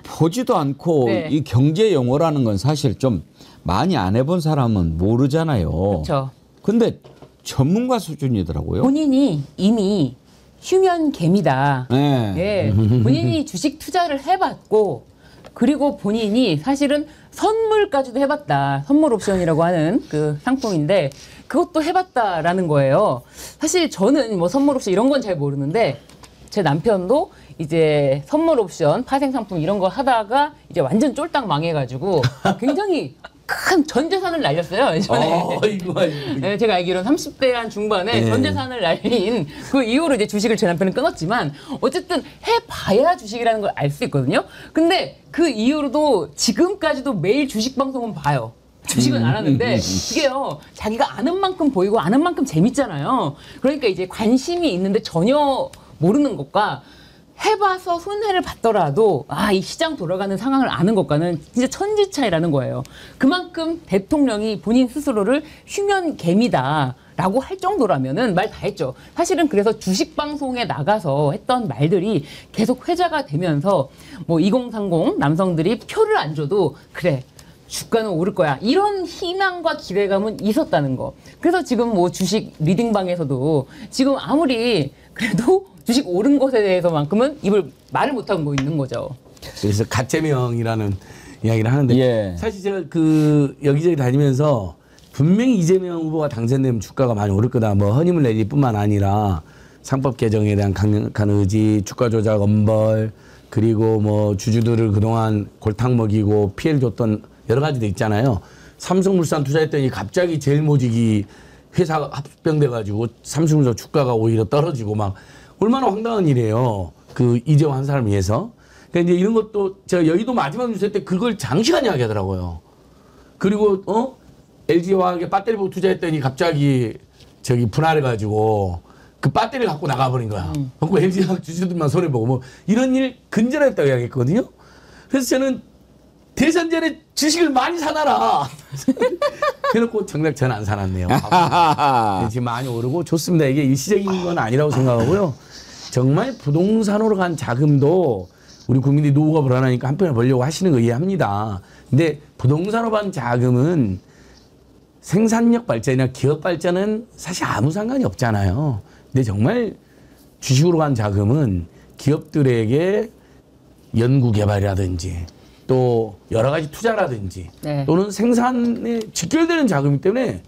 보지도 않고 네. 이 경제 용어라는 건 사실 좀 많이 안 해본 사람은 모르잖아요. 그렇죠. 근데 전문가 수준이더라고요. 본인이 이미 휴면개미다. 네. 예. 본인이 주식 투자를 해봤고, 그리고 본인이 사실은 선물까지도 해봤다. 선물 옵션이라고 하는 그 상품인데 그것도 해봤다라는 거예요. 사실 저는 뭐 선물 옵션 이런 건 잘 모르는데 제 남편도 이제 선물 옵션, 파생 상품 이런 거 하다가 이제 완전 쫄딱 망해가지고 굉장히 큰 전 재산을 날렸어요. 예전에. 이거. 네, 제가 알기로는 30대 한 중반에 전 재산을 날린 그 이후로 이제 주식을 제 남편은 끊었지만 어쨌든 해봐야 주식이라는 걸 알 수 있거든요. 근데 그 이후로도 지금까지도 매일 주식 방송은 봐요. 주식은 안 하는데 그게요, 자기가 아는 만큼 보이고 아는 만큼 재밌잖아요. 그러니까 이제 관심이 있는데 전혀 모르는 것과 해봐서 손해를 봤더라도 이 시장 돌아가는 상황을 아는 것과는 진짜 천지 차이라는 거예요. 그만큼 대통령이 본인 스스로를 휴면개미다 라고 할 정도라면은 말 다 했죠. 사실은 그래서 주식 방송에 나가서 했던 말들이 계속 회자가 되면서 뭐 2030 남성들이 표를 안 줘도 그래, 주가는 오를 거야, 이런 희망과 기대감은 있었다는 거. 그래서 지금 뭐 주식 리딩방에서도 지금 아무리 그래도 주식 오른 것에 대해서만큼은 말을 못하고 있는 거죠. 그래서 가채명이라는 이야기를 하는데 예. 사실 제가 그 여기저기 다니면서 분명히 이재명 후보가 당선되면 주가가 많이 오를 거다. 뭐 허니문 랠리뿐만 아니라 상법 개정에 대한 강력한 의지, 주가 조작 엄벌, 그리고 뭐 주주들을 그동안 골탕 먹이고 피해를 줬던 여러 가지도 있잖아요. 삼성물산 투자했더니 갑자기 제일모직이 회사 합병돼가지고 삼성물산 주가가 오히려 떨어지고 막 얼마나 황당한 일이에요. 그 이재용 한 사람을 위해서. 그러니까 이제 이런 것도 제가 여의도 마지막 뉴스 때 그걸 장시간 이야기하더라고요. 그리고 LG화학에 배터리 보고 투자했더니 갑자기 저기 분할해가지고 그 배터리를 갖고 나가버린 거야. 그리고 LG화학 주주들만 손해보고 뭐 이런 일 근절했다고 이야기했거든요. 그래서 저는 대선 전에 주식을 많이 사놔라. 해놓고 정작 저는 안 사놨네요. 지금 많이 오르고 좋습니다. 이게 일시적인 건 아니라고 생각하고요. 정말 부동산으로 간 자금도 우리 국민들이 노후가 불안하니까 한편을 벌려고 하시는 거 이해합니다. 근데 부동산으로 간 자금은 생산력 발전이나 기업 발전은 사실 아무 상관이 없잖아요. 근데 정말 주식으로 간 자금은 기업들에게 연구 개발이라든지 또 여러 가지 투자라든지 네. 또는 생산에 직결되는 자금이기 때문에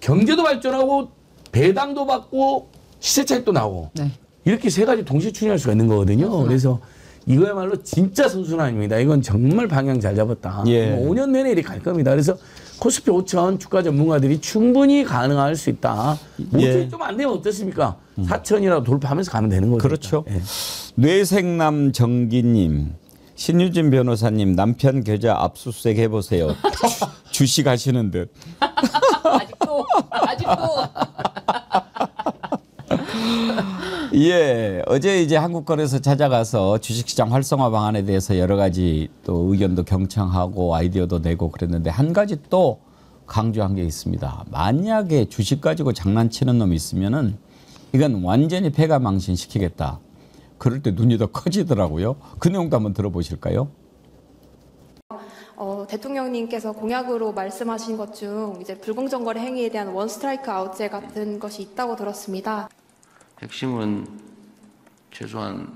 경제도 발전하고 배당도 받고 시세 차익도 나오고 네. 이렇게 세 가지 동시에 추진할 수가 있는 거거든요. 그래서 이거야말로 진짜 선순환입니다. 이건 정말 방향 잘 잡았다. 예. 5년 내내 이렇게 갈 겁니다. 그래서 코스피 5천 주가 전문가들이 충분히 가능할 수 있다. 예. 좀 안 되면 어떻습니까? 4천이라도 돌파하면서 가면 되는 거죠. 그렇죠. 예. 뇌생남 정기님, 신유진 변호사님 남편 계좌 압수수색 해보세요. 주식 하시는 듯. 아직도. 예, 어제 이제 한국거래소 찾아가서 주식시장 활성화 방안에 대해서 여러 가지 또 의견도 경청하고 아이디어도 내고 그랬는데 한 가지 또 강조한 게 있습니다. 만약에 주식 가지고 장난치는 놈이 있으면은 이건 완전히 패가망신시키겠다. 그럴 때 눈이 더 커지더라고요. 그 내용도 한번 들어보실까요? 대통령님께서 공약으로 말씀하신 것 중 이제 불공정 거래 행위에 대한 원 스트라이크 아웃제 같은 것이 있다고 들었습니다. 핵심은 최소한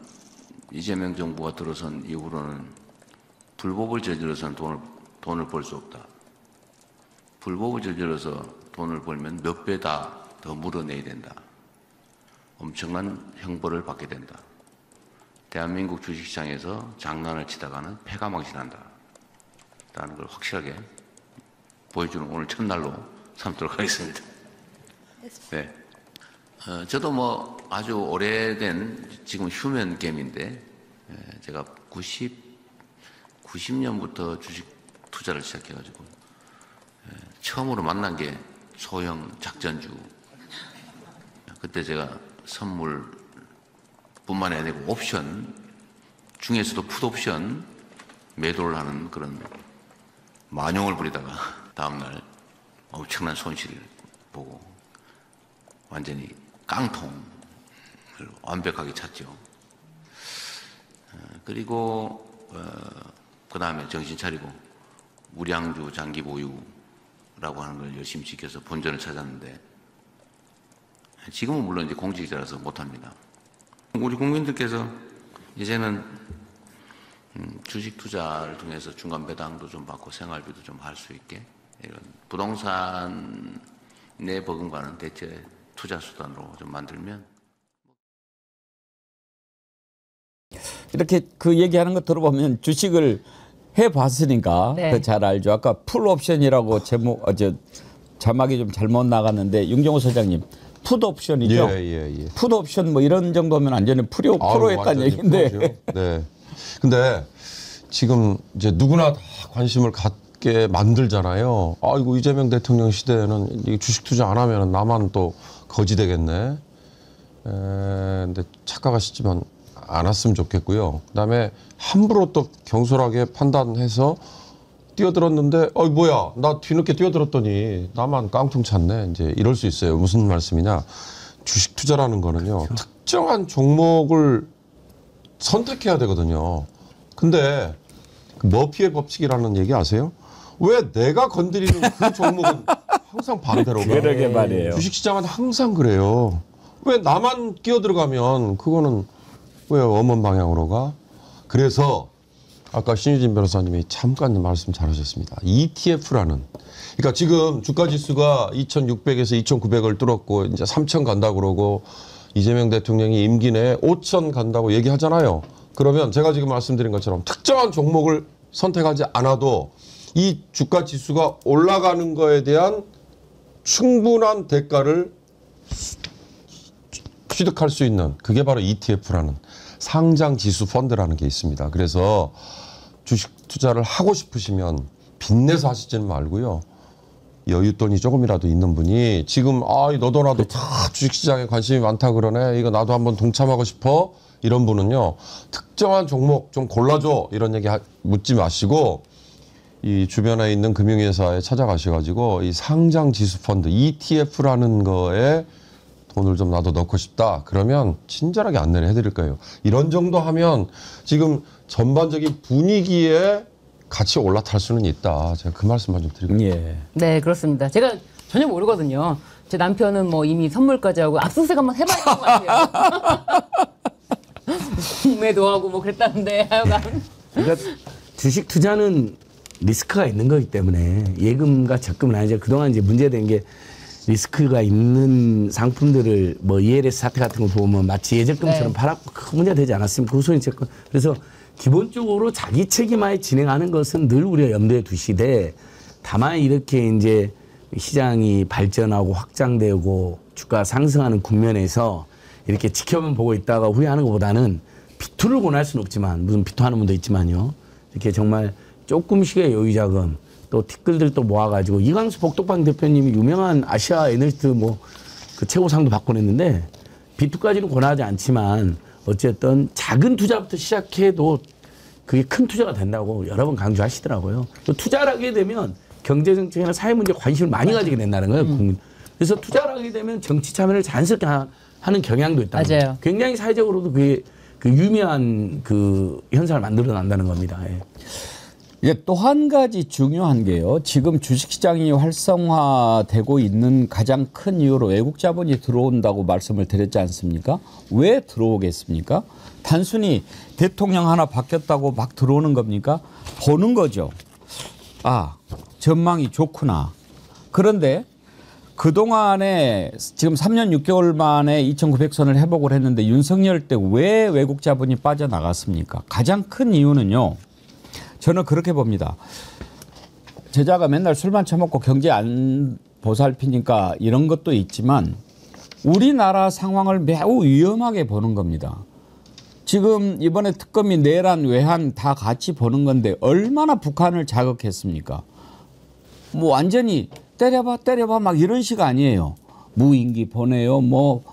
이재명 정부가 들어선 이후로는 불법을 저질러서는 돈을 벌 수 없다. 불법을 저질러서 돈을 벌면 몇 배 다 더 물어내야 된다. 엄청난 형벌을 받게 된다. 대한민국 주식시장에서 장난을 치다가는 패가망신한다. 라는 걸 확실하게 보여주는 오늘 첫날로 삼도록 하겠습니다. 네. 저도 뭐 아주 오래된 지금 휴면 게임인데 제가 90년부터 주식 투자를 시작해가지고 처음으로 만난 게 소형 작전주. 그때 제가 선물뿐만 아니고 옵션 중에서도 풋옵션 매도를 하는 그런 만용을 부리다가 다음날 엄청난 손실을 보고 완전히 깡통을 완벽하게 찼죠. 그리고 그 다음에 정신 차리고 우량주 장기 보유라고 하는 걸 열심히 지켜서 본전을 찾았는데 지금은 물론 이제 공직자라서 못합니다. 우리 국민들께서 이제는 주식 투자를 통해서 중간 배당도 좀 받고 생활비도 좀 할 수 있게 이런 부동산 내 버금가는 대체 투자 수단으로 좀 만들면 이렇게 그 얘기하는 거 들어보면 주식을 해봤으니까 네. 그 잘 알죠. 아까 풀옵션이라고 자막이 좀 잘못 나갔는데 윤경호 소장님 풋옵션이죠. 예. 풋옵션 뭐 이런 정도면 완전히 프로했다는 얘기인데. 프로죠. 네. 근데 지금 이제 누구나 다 관심을 갖게 만들잖아요. 아이고 이재명 대통령 시대에는 이 주식 투자 안 하면 나만 또 거지 되겠네. 근데 착각하시지만 않았으면 좋겠고요. 그다음에 함부로 또 경솔하게 판단해서 뛰어들었는데 뭐야 나 뒤늦게 뛰어들었더니 나만 깡통 찼네. 이제 이럴 수 있어요. 무슨 말씀이냐. 주식 투자라는 거는요. 그렇죠. 특정한 종목을 선택해야 되거든요. 근데 그 머피의 법칙이라는 얘기 아세요? 왜 내가 건드리는 그 종목은 항상 반대로 가. 그러게 말이에요. 주식시장은 항상 그래요. 왜 나만 끼어들어가면 그거는 왜 원문 방향으로 가? 그래서 아까 신유진 변호사님이 잠깐 말씀 잘하셨습니다. ETF라는. 그러니까 지금 주가 지수가 2,600에서 2,900을 뚫었고 이제 3,000 간다 그러고 이재명 대통령이 임기 내에 5,000 간다고 얘기하잖아요. 그러면 제가 지금 말씀드린 것처럼 특정한 종목을 선택하지 않아도 이 주가 지수가 올라가는 거에 대한 충분한 대가를 취득할 수 있는 그게 바로 ETF라는 상장 지수 펀드라는 게 있습니다. 그래서 주식 투자를 하고 싶으시면 빚내서 하시지는 말고요. 여윳돈이 조금이라도 있는 분이 지금 너도 나도 다 주식시장에 관심이 많다 그러네. 이거 나도 한번 동참하고 싶어. 이런 분은요. 특정한 종목 좀 골라줘. 이런 얘기 묻지 마시고 이 주변에 있는 금융회사에 찾아가셔가지고 이 상장 지수 펀드 ETF라는 거에 돈을 좀 나도 넣고 싶다. 그러면 친절하게 안내를 해드릴 거예요. 이런 정도 하면 지금 전반적인 분위기에 같이 올라탈 수는 있다. 제가 그 말씀만 좀 드릴게요. 예. 네, 그렇습니다. 제가 전혀 모르거든요. 제 남편은 뭐 이미 선물까지 하고 압수수색 한번 해봐야 될 것 같아요. 구매도 하고 뭐 그랬다는데 하여간. 그러니까 주식 투자는 리스크가 있는 거기 때문에 예금과 적금은 아니죠. 그동안 이제 문제된 게 리스크가 있는 상품들을 뭐 ELS 사태 같은 거 보면 마치 예적금처럼 네. 팔았고 큰 문제가 되지 않았습니까? 후손이 채권. 그래서 기본적으로 자기 책임하에 진행하는 것은 늘 우리가 염두에 두시되 다만 이렇게 이제 시장이 발전하고 확장되고 주가 상승하는 국면에서 이렇게 지켜만 보고 있다가 후회하는 것보다는 비투를 권할 수는 없지만 무슨 비투하는 분도 있지만요. 이렇게 정말 조금씩의 여유자금 또 티끌들 또 모아가지고 이광수 복덕방 대표님이 유명한 아시아 애널리스트 뭐 그 최고상도 받고 냈는데 비투까지는 권하지 않지만 어쨌든 작은 투자부터 시작해도 그게 큰 투자가 된다고 여러 번 강조하시더라고요. 또 투자를 하게 되면 경제정책이나 사회문제에 관심을 많이 가지게 된다는 거예요. 국민. 그래서 투자를 하게 되면 정치 참여를 자연스럽게 하는 경향도 있다는 맞아요. 거죠. 굉장히 사회적으로도 그게 그 유명한 그 현상을 만들어낸다는 겁니다. 예. 또 한 가지 중요한 게요. 지금 주식시장이 활성화되고 있는 가장 큰 이유로 외국 자본이 들어온다고 말씀을 드렸지 않습니까? 왜 들어오겠습니까? 단순히 대통령 하나 바뀌었다고 막 들어오는 겁니까? 보는 거죠. 전망이 좋구나. 그런데 그동안에 지금 3년 6개월 만에 2,900선을 회복을 했는데 윤석열 때 왜 외국 자본이 빠져나갔습니까? 가장 큰 이유는요. 저는 그렇게 봅니다. 제자가 맨날 술만 처먹고 경제 안 보살피니까 이런 것도 있지만 우리나라 상황을 매우 위험하게 보는 겁니다. 지금 이번에 특검이 내란, 외환 다 같이 보는 건데 얼마나 북한을 자극했습니까? 뭐 완전히 때려봐 막 이런 식 아니에요. 무인기 보내요, 뭐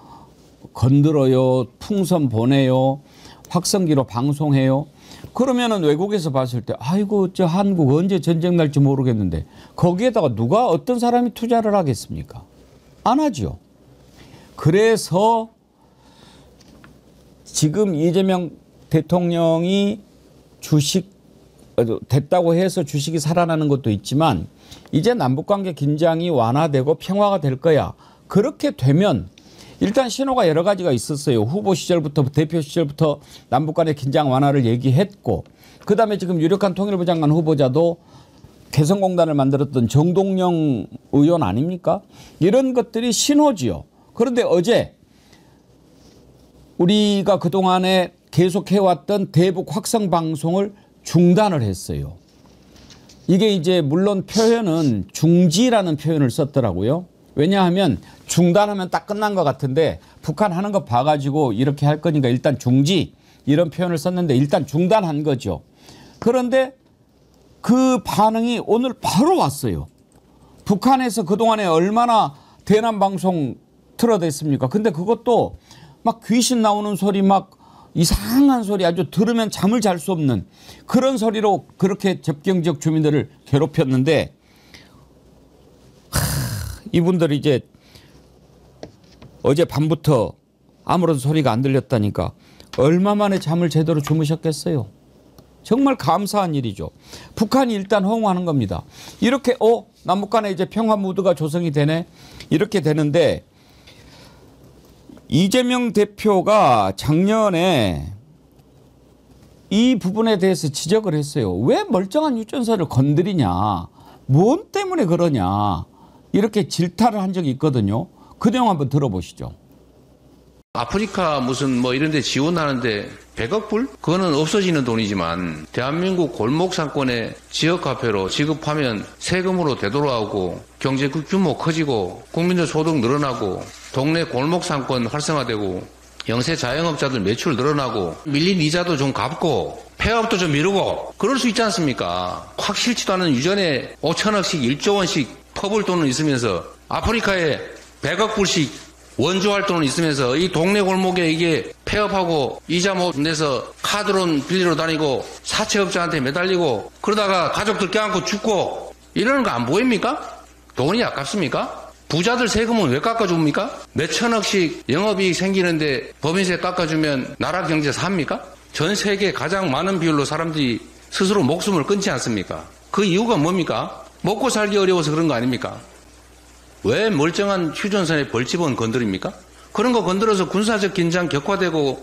건드려요, 풍선 보내요, 확성기로 방송해요. 그러면은 외국에서 봤을 때 아이고 저 한국 언제 전쟁 날지 모르겠는데 거기에다가 누가 어떤 사람이 투자를 하겠습니까? 안 하죠. 그래서 지금 이재명 대통령이 주식 됐다고 해서 주식이 살아나는 것도 있지만 이제 남북관계 긴장이 완화되고 평화가 될 거야. 그렇게 되면 일단 신호가 여러 가지가 있었어요. 후보 시절부터 대표 시절부터 남북 간의 긴장 완화를 얘기했고 그다음에 지금 유력한 통일부 장관 후보자도 개성공단을 만들었던 정동영 의원 아닙니까? 이런 것들이 신호지요. 그런데 어제 우리가 그동안에 계속해왔던 대북 확성 방송을 중단을 했어요. 이게 이제 물론 표현은 중지라는 표현을 썼더라고요. 왜냐하면 중단하면 딱 끝난 것 같은데 북한 하는 거 봐가지고 이렇게 할 거니까 일단 중지 이런 표현을 썼는데 일단 중단한 거죠. 그런데 그 반응이 오늘 바로 왔어요. 북한에서 그동안에 얼마나 대남 방송 틀어댔습니까? 근데 그것도 막 귀신 나오는 소리 막 이상한 소리 아주 들으면 잠을 잘 수 없는 그런 소리로 그렇게 접경 지역 주민들을 괴롭혔는데 이분들이 이제 어제 밤부터 아무런 소리가 안 들렸다니까 얼마 만에 잠을 제대로 주무셨겠어요. 정말 감사한 일이죠. 북한이 일단 호응하는 겁니다. 이렇게 남북 간에 이제 평화 무드가 조성이 되네. 이렇게 되는데 이재명 대표가 작년에 이 부분에 대해서 지적을 했어요. 왜 멀쩡한 휴전선을 건드리냐. 뭔 때문에 그러냐. 이렇게 질타를 한 적이 있거든요. 그 내용 한번 들어보시죠. 아프리카 무슨 뭐 이런 데 지원하는데 100억 불? 그거는 없어지는 돈이지만 대한민국 골목 상권의 지역화폐로 지급하면 세금으로 되돌아오고 경제 규모 커지고 국민들 소득 늘어나고 동네 골목 상권 활성화되고 영세 자영업자들 매출 늘어나고 밀린 이자도 좀 갚고 폐업도 좀 미루고 그럴 수 있지 않습니까? 확 싫지도 않은 유전에 5천억씩 1조 원씩 퍼볼 돈은 있으면서 아프리카에 100억 불씩 원조할 돈은 있으면서 이 동네 골목에 이게 폐업하고 이자 못 내서 카드론 빌리러 다니고 사채업자한테 매달리고 그러다가 가족들 껴안고 죽고 이러는 거 안 보입니까? 돈이 아깝습니까? 부자들 세금은 왜 깎아줍니까? 몇 천억씩 영업이익 생기는데 법인세 깎아주면 나라 경제 삽니까? 전 세계 가장 많은 비율로 사람들이 스스로 목숨을 끊지 않습니까? 그 이유가 뭡니까? 먹고 살기 어려워서 그런 거 아닙니까? 왜 멀쩡한 휴전선의 벌집은 건드립니까? 그런 거 건드려서 군사적 긴장 격화되고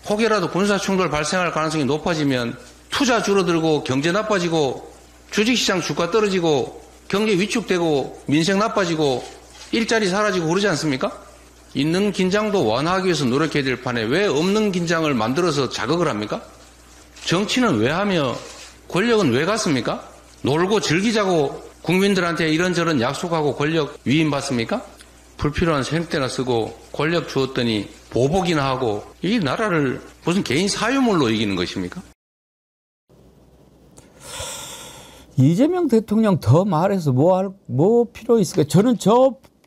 혹여라도 군사 충돌 발생할 가능성이 높아지면 투자 줄어들고 경제 나빠지고 주식시장 주가 떨어지고 경제 위축되고 민생 나빠지고 일자리 사라지고 그러지 않습니까? 있는 긴장도 완화하기 위해서 노력해야 될 판에 왜 없는 긴장을 만들어서 자극을 합니까? 정치는 왜 하며 권력은 왜 갖습니까? 놀고 즐기자고 국민들한테 이런저런 약속하고 권력 위임받습니까? 불필요한 생때나 쓰고 권력 주었더니 보복이나 하고 이 나라를 무슨 개인 사유물로 이기는 것입니까? 이재명 대통령 더 말해서 뭐 필요 있을까? 저는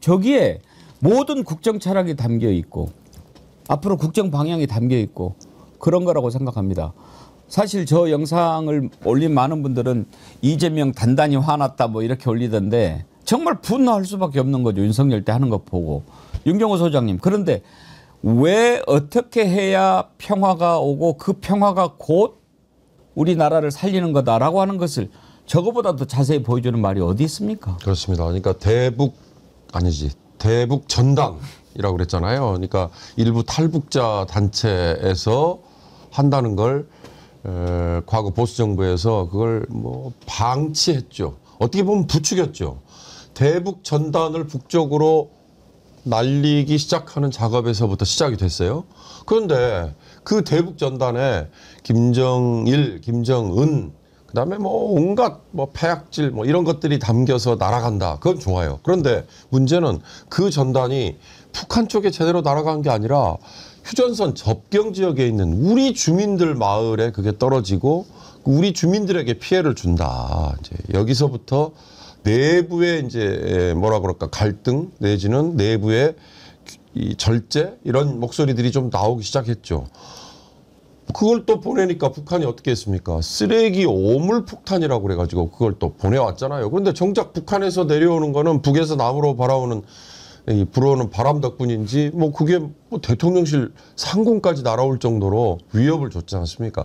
저기에 모든 국정 철학이 담겨 있고 앞으로 국정 방향이 담겨 있고 그런 거라고 생각합니다. 사실 저 영상을 올린 많은 분들은 이재명 단단히 화났다 뭐 이렇게 올리던데 정말 분노할 수밖에 없는 거죠. 윤석열 때 하는 거 보고. 윤경호 소장님. 그런데 왜 어떻게 해야 평화가 오고 그 평화가 곧 우리나라를 살리는 거다라고 하는 것을 저거보다 더 자세히 보여주는 말이 어디 있습니까? 그렇습니다. 그러니까 대북 전당이라고 그랬잖아요. 그러니까 일부 탈북자 단체에서 한다는 걸 과거 보수 정부에서 그걸 뭐 방치했죠. 어떻게 보면 부추겼죠. 대북 전단을 북쪽으로 날리기 시작하는 작업에서부터 시작이 됐어요. 그런데 그 대북 전단에 김정일, 김정은 그다음에 뭐 온갖 뭐 폐악질 뭐 이런 것들이 담겨서 날아간다. 그건 좋아요. 그런데 문제는 그 전단이 북한 쪽에 제대로 날아간 게 아니라 휴전선 접경 지역에 있는 우리 주민들 마을에 그게 떨어지고 우리 주민들에게 피해를 준다. 이제 여기서부터 내부의 이제 뭐라 그럴까 갈등 내지는 내부의 이 절제 이런 목소리들이 좀 나오기 시작했죠. 그걸 또 보내니까 북한이 어떻게 했습니까? 쓰레기 오물 폭탄이라고 그래가지고 그걸 또 보내왔잖아요. 그런데 정작 북한에서 내려오는 거는 북에서 남으로 불어오는 바람 덕분인지 뭐 그게 뭐 대통령실 상공까지 날아올 정도로 위협을 줬지 않습니까?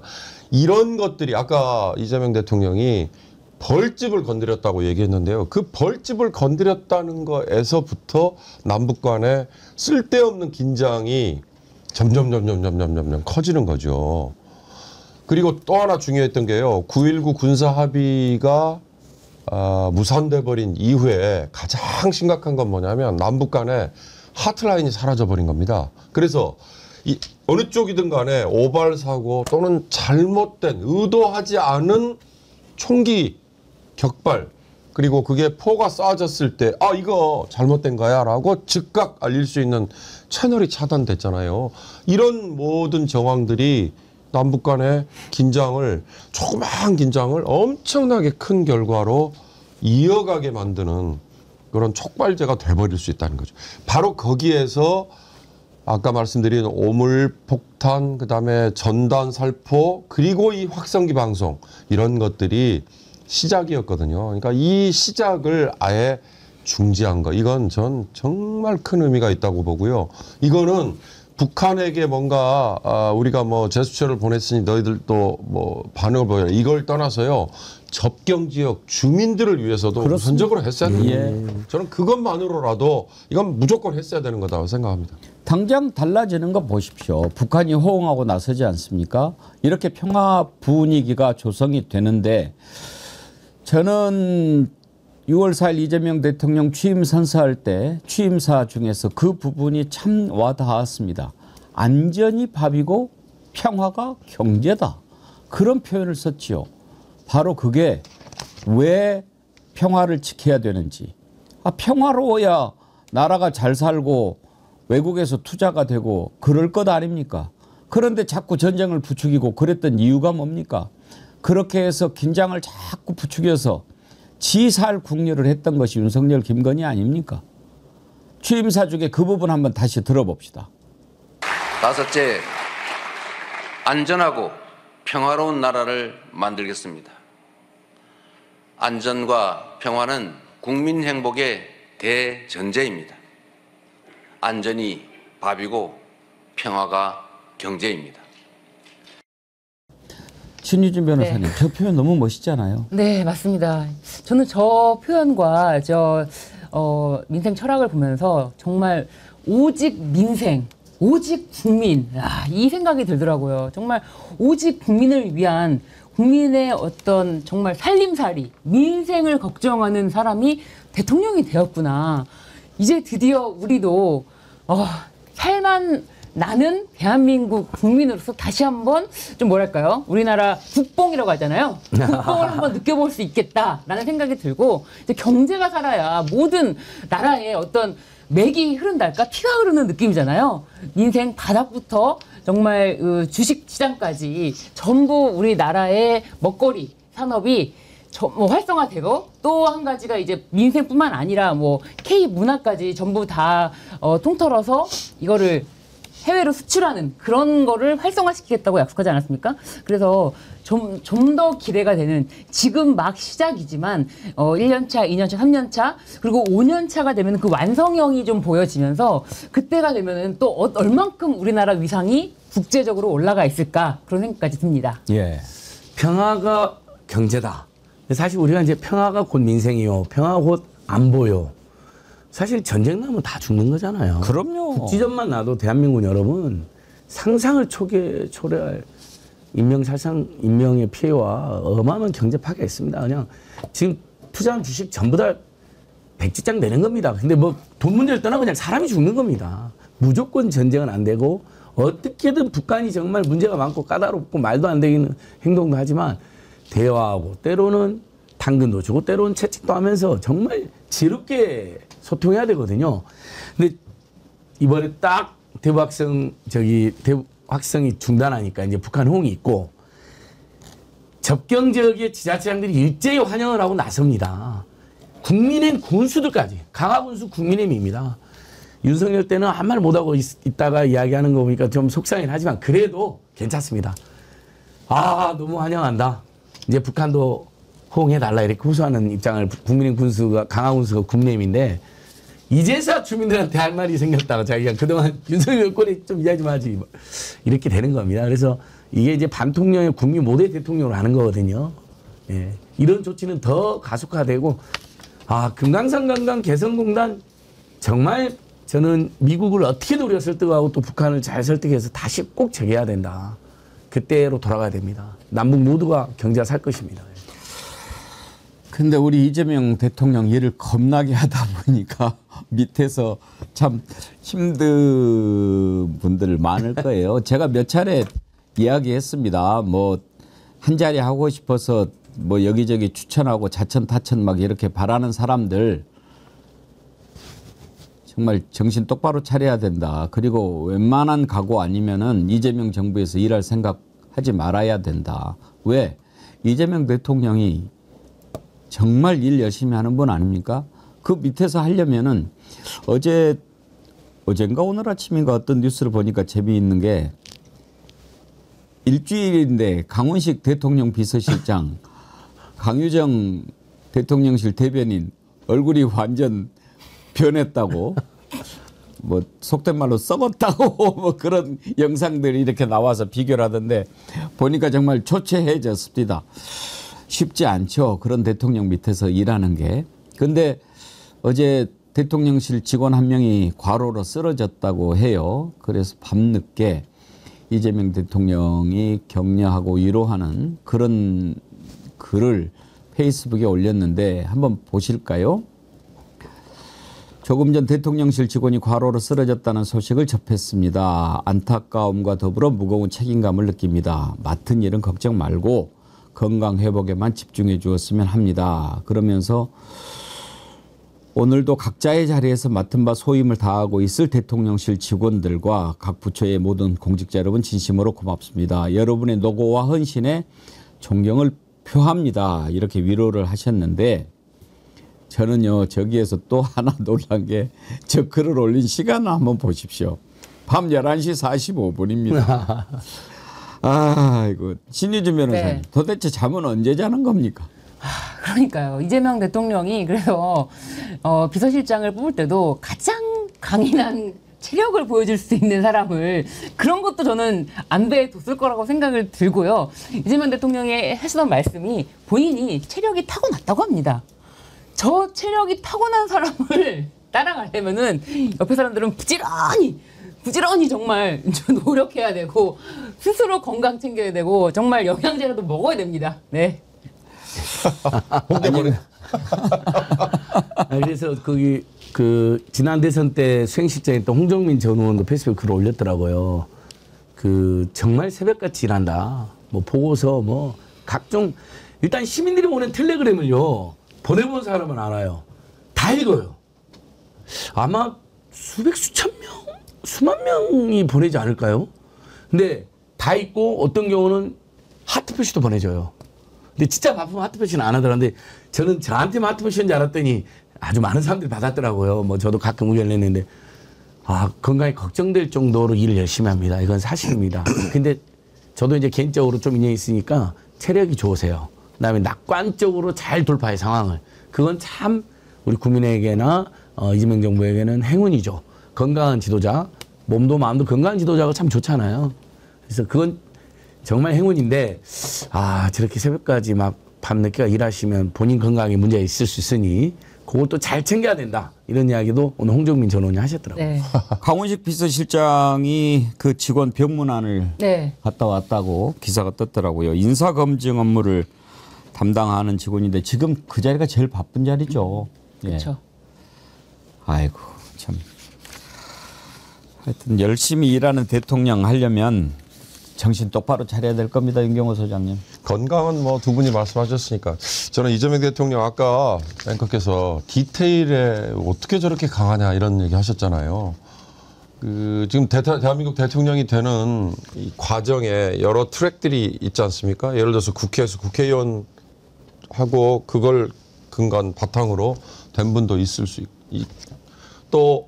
이런 것들이 아까 이재명 대통령이 벌집을 건드렸다고 얘기했는데요. 그 벌집을 건드렸다는 거에서부터 남북 간의 쓸데없는 긴장이 점점 커지는 거죠. 그리고 또 하나 중요했던 게요. 9.19 군사 합의가 무산돼 버린 이후에 가장 심각한 건 뭐냐면 남북 간에 하트라인이 사라져 버린 겁니다. 그래서 어느 쪽이든 간에 오발 사고 또는 잘못된 의도하지 않은 총기 격발 그리고 그게 포가 쏴졌을 때 이거 잘못된 거야 라고 즉각 알릴 수 있는 채널이 차단됐잖아요. 이런 모든 정황들이 남북 간의 조그마한 긴장을 엄청나게 큰 결과로 이어가게 만드는 그런 촉발제가 돼버릴 수 있다는 거죠. 바로 거기에서 아까 말씀드린 오물폭탄, 그다음에 전단 살포, 그리고 이 확성기 방송 이런 것들이 시작이었거든요. 그러니까 이 시작을 아예 중지한 거 이건 전 정말 큰 의미가 있다고 보고요. 이거는 북한에게 뭔가 우리가 뭐 제스처를 보냈으니 너희들도 뭐 반응을 보여라. 이걸 떠나서요. 접경 지역 주민들을 위해서도 우선적으로 했어야 됩니다. 저는 그것만으로라도 이건 무조건 했어야 되는 거다고 생각합니다. 당장 달라지는 거 보십시오. 북한이 호응하고 나서지 않습니까? 이렇게 평화 분위기가 조성이 되는데 저는 6월 4일 이재명 대통령 취임 선서할 때 취임사 중에서 그 부분이 참 와닿았습니다. 안전이 밥이고 평화가 경제다. 그런 표현을 썼지요. 바로 그게 왜 평화를 지켜야 되는지. 평화로워야 나라가 잘 살고 외국에서 투자가 되고 그럴 것 아닙니까? 그런데 자꾸 전쟁을 부추기고 그랬던 이유가 뭡니까? 그렇게 해서 긴장을 자꾸 부추겨서 지살 국리를 했던 것이 윤석열, 김건희 아닙니까? 취임사 중에 그 부분 한번 다시 들어봅시다. 다섯째, 안전하고 평화로운 나라를 만들겠습니다. 안전과 평화는 국민 행복의 대전제입니다. 안전이 밥이고 평화가 경제입니다. 신유진 변호사님, 네. 저 표현 너무 멋있잖아요. 네, 맞습니다. 저는 저 표현과 민생 철학을 보면서 정말 오직 민생, 오직 국민, 이 생각이 들더라고요. 정말 오직 국민을 위한 국민의 어떤 정말 살림살이, 민생을 걱정하는 사람이 대통령이 되었구나. 이제 드디어 우리도 살만 나는 대한민국 국민으로서 다시 한번 좀 뭐랄까요? 우리나라 국뽕이라고 하잖아요. 국뽕을 한번 느껴볼 수 있겠다라는 생각이 들고 이제 경제가 살아야 모든 나라의 어떤 맥이 흐른달까? 피가 흐르는 느낌이잖아요. 인생 바닥부터 정말 주식 시장까지 전부 우리나라의 먹거리 산업이 활성화되고 또 한 가지가 이제 민생뿐만 아니라 뭐 K 문화까지 전부 다 통틀어서 이거를 해외로 수출하는 그런 거를 활성화시키겠다고 약속하지 않았습니까? 그래서 좀 더 기대가 되는 지금 막 시작이지만 1년차, 2년차, 3년차 그리고 5년차가 되면 그 완성형이 좀 보여지면서 그때가 되면은 또 얼만큼 우리나라 위상이 국제적으로 올라가 있을까 그런 생각까지 듭니다. 예. 평화가 경제다. 사실 우리가 이제 평화가 곧 민생이요. 평화가 곧 안보요. 사실 전쟁 나면 다 죽는 거잖아요. 그럼요. 국지전만 나도 대한민국 여러분 상상을 초래할 인명의 피해와 어마어마한 경제 파괴가 있습니다. 그냥 지금 투자한 주식 전부 다 백지장 내는 겁니다. 근데 뭐 돈 문제를 떠나고 그냥 사람이 죽는 겁니다. 무조건 전쟁은 안 되고 어떻게든 북한이 정말 문제가 많고 까다롭고 말도 안 되는 행동도 하지만 대화하고 때로는 당근도 주고 때로는 채찍도 하면서 정말 지럽게 소통해야 되거든요. 근데 이번에 딱 대북 확성이 중단하니까 이제 북한 호응이 있고 접경 지역의 지자체장들이 일제히 환영을 하고 나섭니다. 국민의힘 군수들까지 강화군수 국민의힘입니다. 윤석열 때는 한 말 못하고 있다가 이야기하는 거 보니까 좀 속상하긴 하지만 그래도 괜찮습니다. 너무 환영한다. 이제 북한도 호응해달라 이렇게 호소하는 입장을 국민의힘 군수가 강화군수가 국민의힘인데 이제서 주민들한테 할 말이 생겼다고 자기가 그동안 윤석열 여권에 좀 이야기 좀 하지 이렇게 되는 겁니다. 그래서 이게 이제 반통령의 국민 모대 대통령으로 하는 거거든요. 예. 이런 조치는 더 가속화되고 금강산 관광 개성공단 정말 저는 미국을 어떻게든 우리가 설득하고 또 북한을 잘 설득해서 다시 꼭 재개해야 된다. 그때로 돌아가야 됩니다. 남북 모두가 경제가 살 것입니다. 근데 우리 이재명 대통령 일을 겁나게 하다 보니까 밑에서 참 힘든 분들 많을 거예요. 제가 몇 차례 이야기했습니다. 뭐 한 자리 하고 싶어서 뭐 여기저기 추천하고 자천 타천 막 이렇게 바라는 사람들 정말 정신 똑바로 차려야 된다. 그리고 웬만한 각오 아니면은 이재명 정부에서 일할 생각 하지 말아야 된다. 왜? 이재명 대통령이 정말 일 열심히 하는 분 아닙니까? 그 밑에서 하려면은 어젠가 오늘 아침인가 어떤 뉴스를 보니까 재미있는 게 일주일인데 강훈식 대통령 비서실장, 강유정 대통령실 대변인 얼굴이 완전 변했다고. 뭐 속된 말로 썩었다고 뭐 그런 영상들이 이렇게 나와서 비교를 하던데 보니까 정말 초췌해졌습니다. 쉽지 않죠. 그런 대통령 밑에서 일하는 게. 근데 어제 대통령실 직원 한 명이 과로로 쓰러졌다고 해요. 그래서 밤늦게 이재명 대통령이 격려하고 위로하는 그런 글을 페이스북에 올렸는데 한번 보실까요? 조금 전 대통령실 직원이 과로로 쓰러졌다는 소식을 접했습니다. 안타까움과 더불어 무거운 책임감을 느낍니다. 맡은 일은 걱정 말고 건강 회복에만 집중해 주었으면 합니다. 그러면서 오늘도 각자의 자리에서 맡은 바 소임을 다하고 있을 대통령실 직원들과 각 부처의 모든 공직자 여러분 진심으로 고맙습니다. 여러분의 노고와 헌신에 존경을 표합니다. 이렇게 위로를 하셨는데 저는요 저기에서 또 하나 놀란 게 저 글을 올린 시간을 한번 보십시오. 밤 11시 45분입니다. 아이고 신유진 변호사님 네. 도대체 잠은 언제 자는 겁니까? 그러니까요. 이재명 대통령이 그래서 비서실장을 뽑을 때도 가장 강인한 체력을 보여줄 수 있는 사람을 그런 것도 저는 안배에 뒀을 거라고 생각을 들고요. 이재명 대통령이 하시던 말씀이 본인이 체력이 타고났다고 합니다. 저 체력이 타고난 사람을 따라가려면은 옆에 사람들은 부지런히 정말 노력해야 되고 스스로 건강 챙겨야 되고 정말 영양제라도 먹어야 됩니다. 네. 그래서 거기 그 지난 대선 때 수행실장했던 홍정민 전 의원도 페이스북 글을 올렸더라고요. 그 정말 새벽같이 일한다. 뭐 보고서 뭐 각종 일단 시민들이 보낸 텔레그램을요 보내본 사람은 알아요. 다 읽어요. 아마 수천 명, 수만 명이 보내지 않을까요? 근데 다 읽고 어떤 경우는 하트 표시도 보내줘요. 근데 진짜 바쁘면 하트 표시는 안 하더라는데 저는 저한테만 하트 표시인 줄 알았더니 아주 많은 사람들이 받았더라고요. 뭐 저도 가끔 우연히 했는데 건강이 걱정될 정도로 일을 열심히 합니다. 이건 사실입니다. 근데 저도 이제 개인적으로 좀 인연이 있으니까 체력이 좋으세요. 그다음에 낙관적으로 잘 돌파해 상황을. 그건 참 우리 국민에게나 이재명 정부에게는 행운이죠. 건강한 지도자, 몸도 마음도 건강한 지도자가 참 좋잖아요. 그래서 그건 정말 행운인데 저렇게 새벽까지 막 밤늦게 일하시면 본인 건강에 문제가 있을 수 있으니 그걸 또 잘 챙겨야 된다. 이런 이야기도 오늘 홍정민 전 의원이 하셨더라고요. 네. 강훈식 비서실장이 그 직원 병문안을 네. 갔다 왔다고 기사가 떴더라고요. 인사검증 업무를 담당하는 직원인데 지금 그 자리가 제일 바쁜 자리죠. 그렇죠. 아이고 참. 하여튼 열심히 일하는 대통령 하려면 정신 똑바로 차려야 될 겁니다. 윤경호 소장님. 건강은 뭐 두 분이 말씀하셨으니까 저는 이재명 대통령 아까 앵커께서 디테일에 어떻게 저렇게 강하냐 이런 얘기 하셨잖아요. 그 지금 대한민국 대통령이 되는 이 과정에 여러 트랙들이 있지 않습니까? 예를 들어서 국회에서 국회의원 하고 그걸 근간 바탕으로 된 분도 있을 수 있고 또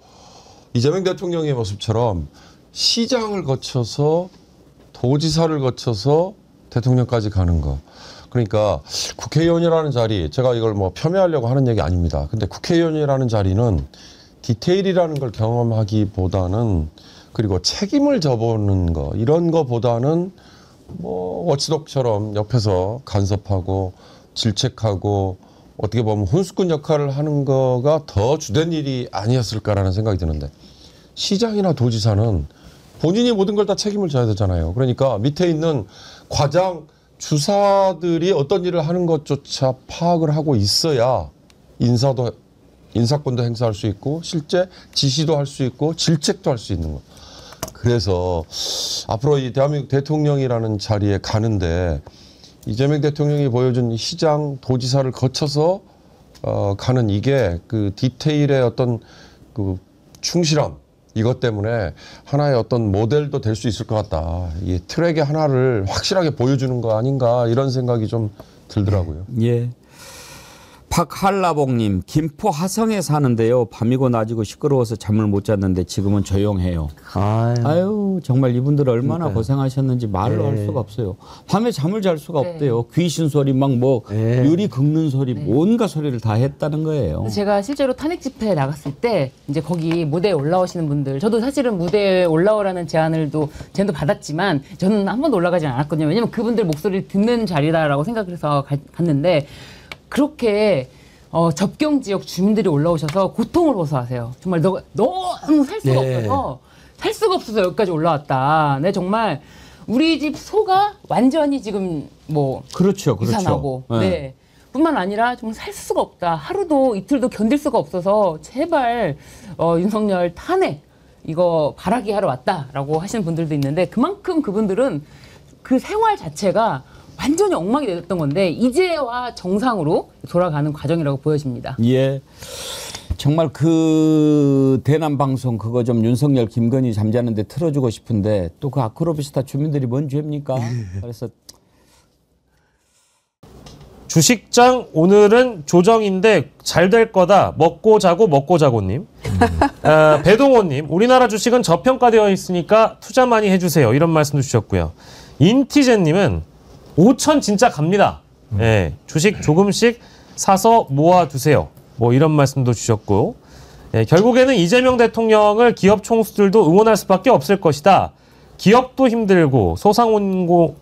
이재명 대통령의 모습처럼 시장을 거쳐서 도지사를 거쳐서 대통령까지 가는 거. 그러니까 국회의원이라는 자리, 제가 이걸 뭐 폄훼하려고 하는 얘기 아닙니다. 근데 국회의원이라는 자리는 디테일이라는 걸 경험하기보다는 그리고 책임을 져보는 거, 이런 거보다는 뭐 워치독처럼 옆에서 간섭하고 질책하고 어떻게 보면 훈수꾼 역할을 하는 거가 더 주된 일이 아니었을까라는 생각이 드는데 시장이나 도지사는 본인이 모든 걸 다 책임을 져야 되잖아요. 그러니까 밑에 있는 과장, 주사들이 어떤 일을 하는 것조차 파악을 하고 있어야 인사권도 행사할 수 있고 실제 지시도 할 수 있고 질책도 할 수 있는 거. 그래서 앞으로 이 대한민국 대통령이라는 자리에 가는데 이재명 대통령이 보여준 이 시장, 도지사를 거쳐서 가는 이게 그 디테일의 어떤 그 충실함 이것 때문에 하나의 어떤 모델도 될 수 있을 것 같다. 이 트랙의 하나를 확실하게 보여주는 거 아닌가 이런 생각이 좀 들더라고요. 예. 박한라봉님, 김포 하성에 사는데요. 밤이고 낮이고 시끄러워서 잠을 못 잤는데 지금은 조용해요. 아유, 정말 이분들 얼마나 고생하셨는지 말로 할 수가 없어요. 밤에 잠을 잘 수가 없대요. 귀신 소리, 막 뭐 유리 긁는 소리, 온갖 소리를 다 했다는 거예요. 제가 실제로 탄핵 집회에 나갔을 때 이제 거기 무대에 올라오시는 분들, 저도 사실은 무대에 올라오라는 제안도 받았지만 저는 한 번도 올라가지 않았거든요. 왜냐면 그분들 목소리를 듣는 자리다라고 생각을 해서 갔는데 그렇게 접경 지역 주민들이 올라오셔서 고통을 호소하세요. 정말 너무 살 수가 없어서 살 수가 없어서 여기까지 올라왔다. 네, 정말 우리 집 소가 완전히 지금 뭐 그렇죠. 이산하고 네. 뿐만 아니라 정말 살 수가 없다. 하루도 이틀도 견딜 수가 없어서 제발 윤석열 탄핵 이거 바라기 하러 왔다라고 하시는 분들도 있는데 그만큼 그분들은 그 생활 자체가 완전히 엉망이 됐던 건데 이제와 정상으로 돌아가는 과정이라고 보여집니다. 예, 정말 그 대남 방송 그거 좀 윤석열 김건희 잠자는데 틀어주고 싶은데 또 그 아크로비스타 주민들이 뭔 죄입니까? 그래서 주식장 오늘은 조정인데 잘 될 거다. 먹고 자고님. 배동호님, 우리나라 주식은 저평가되어 있으니까 투자 많이 해주세요. 이런 말씀도 주셨고요. 인티제님은 5천 진짜 갑니다. 예, 주식 조금씩 사서 모아두세요. 뭐 이런 말씀도 주셨고, 예, 결국에는 이재명 대통령을 기업 총수들도 응원할 수밖에 없을 것이다. 기업도 힘들고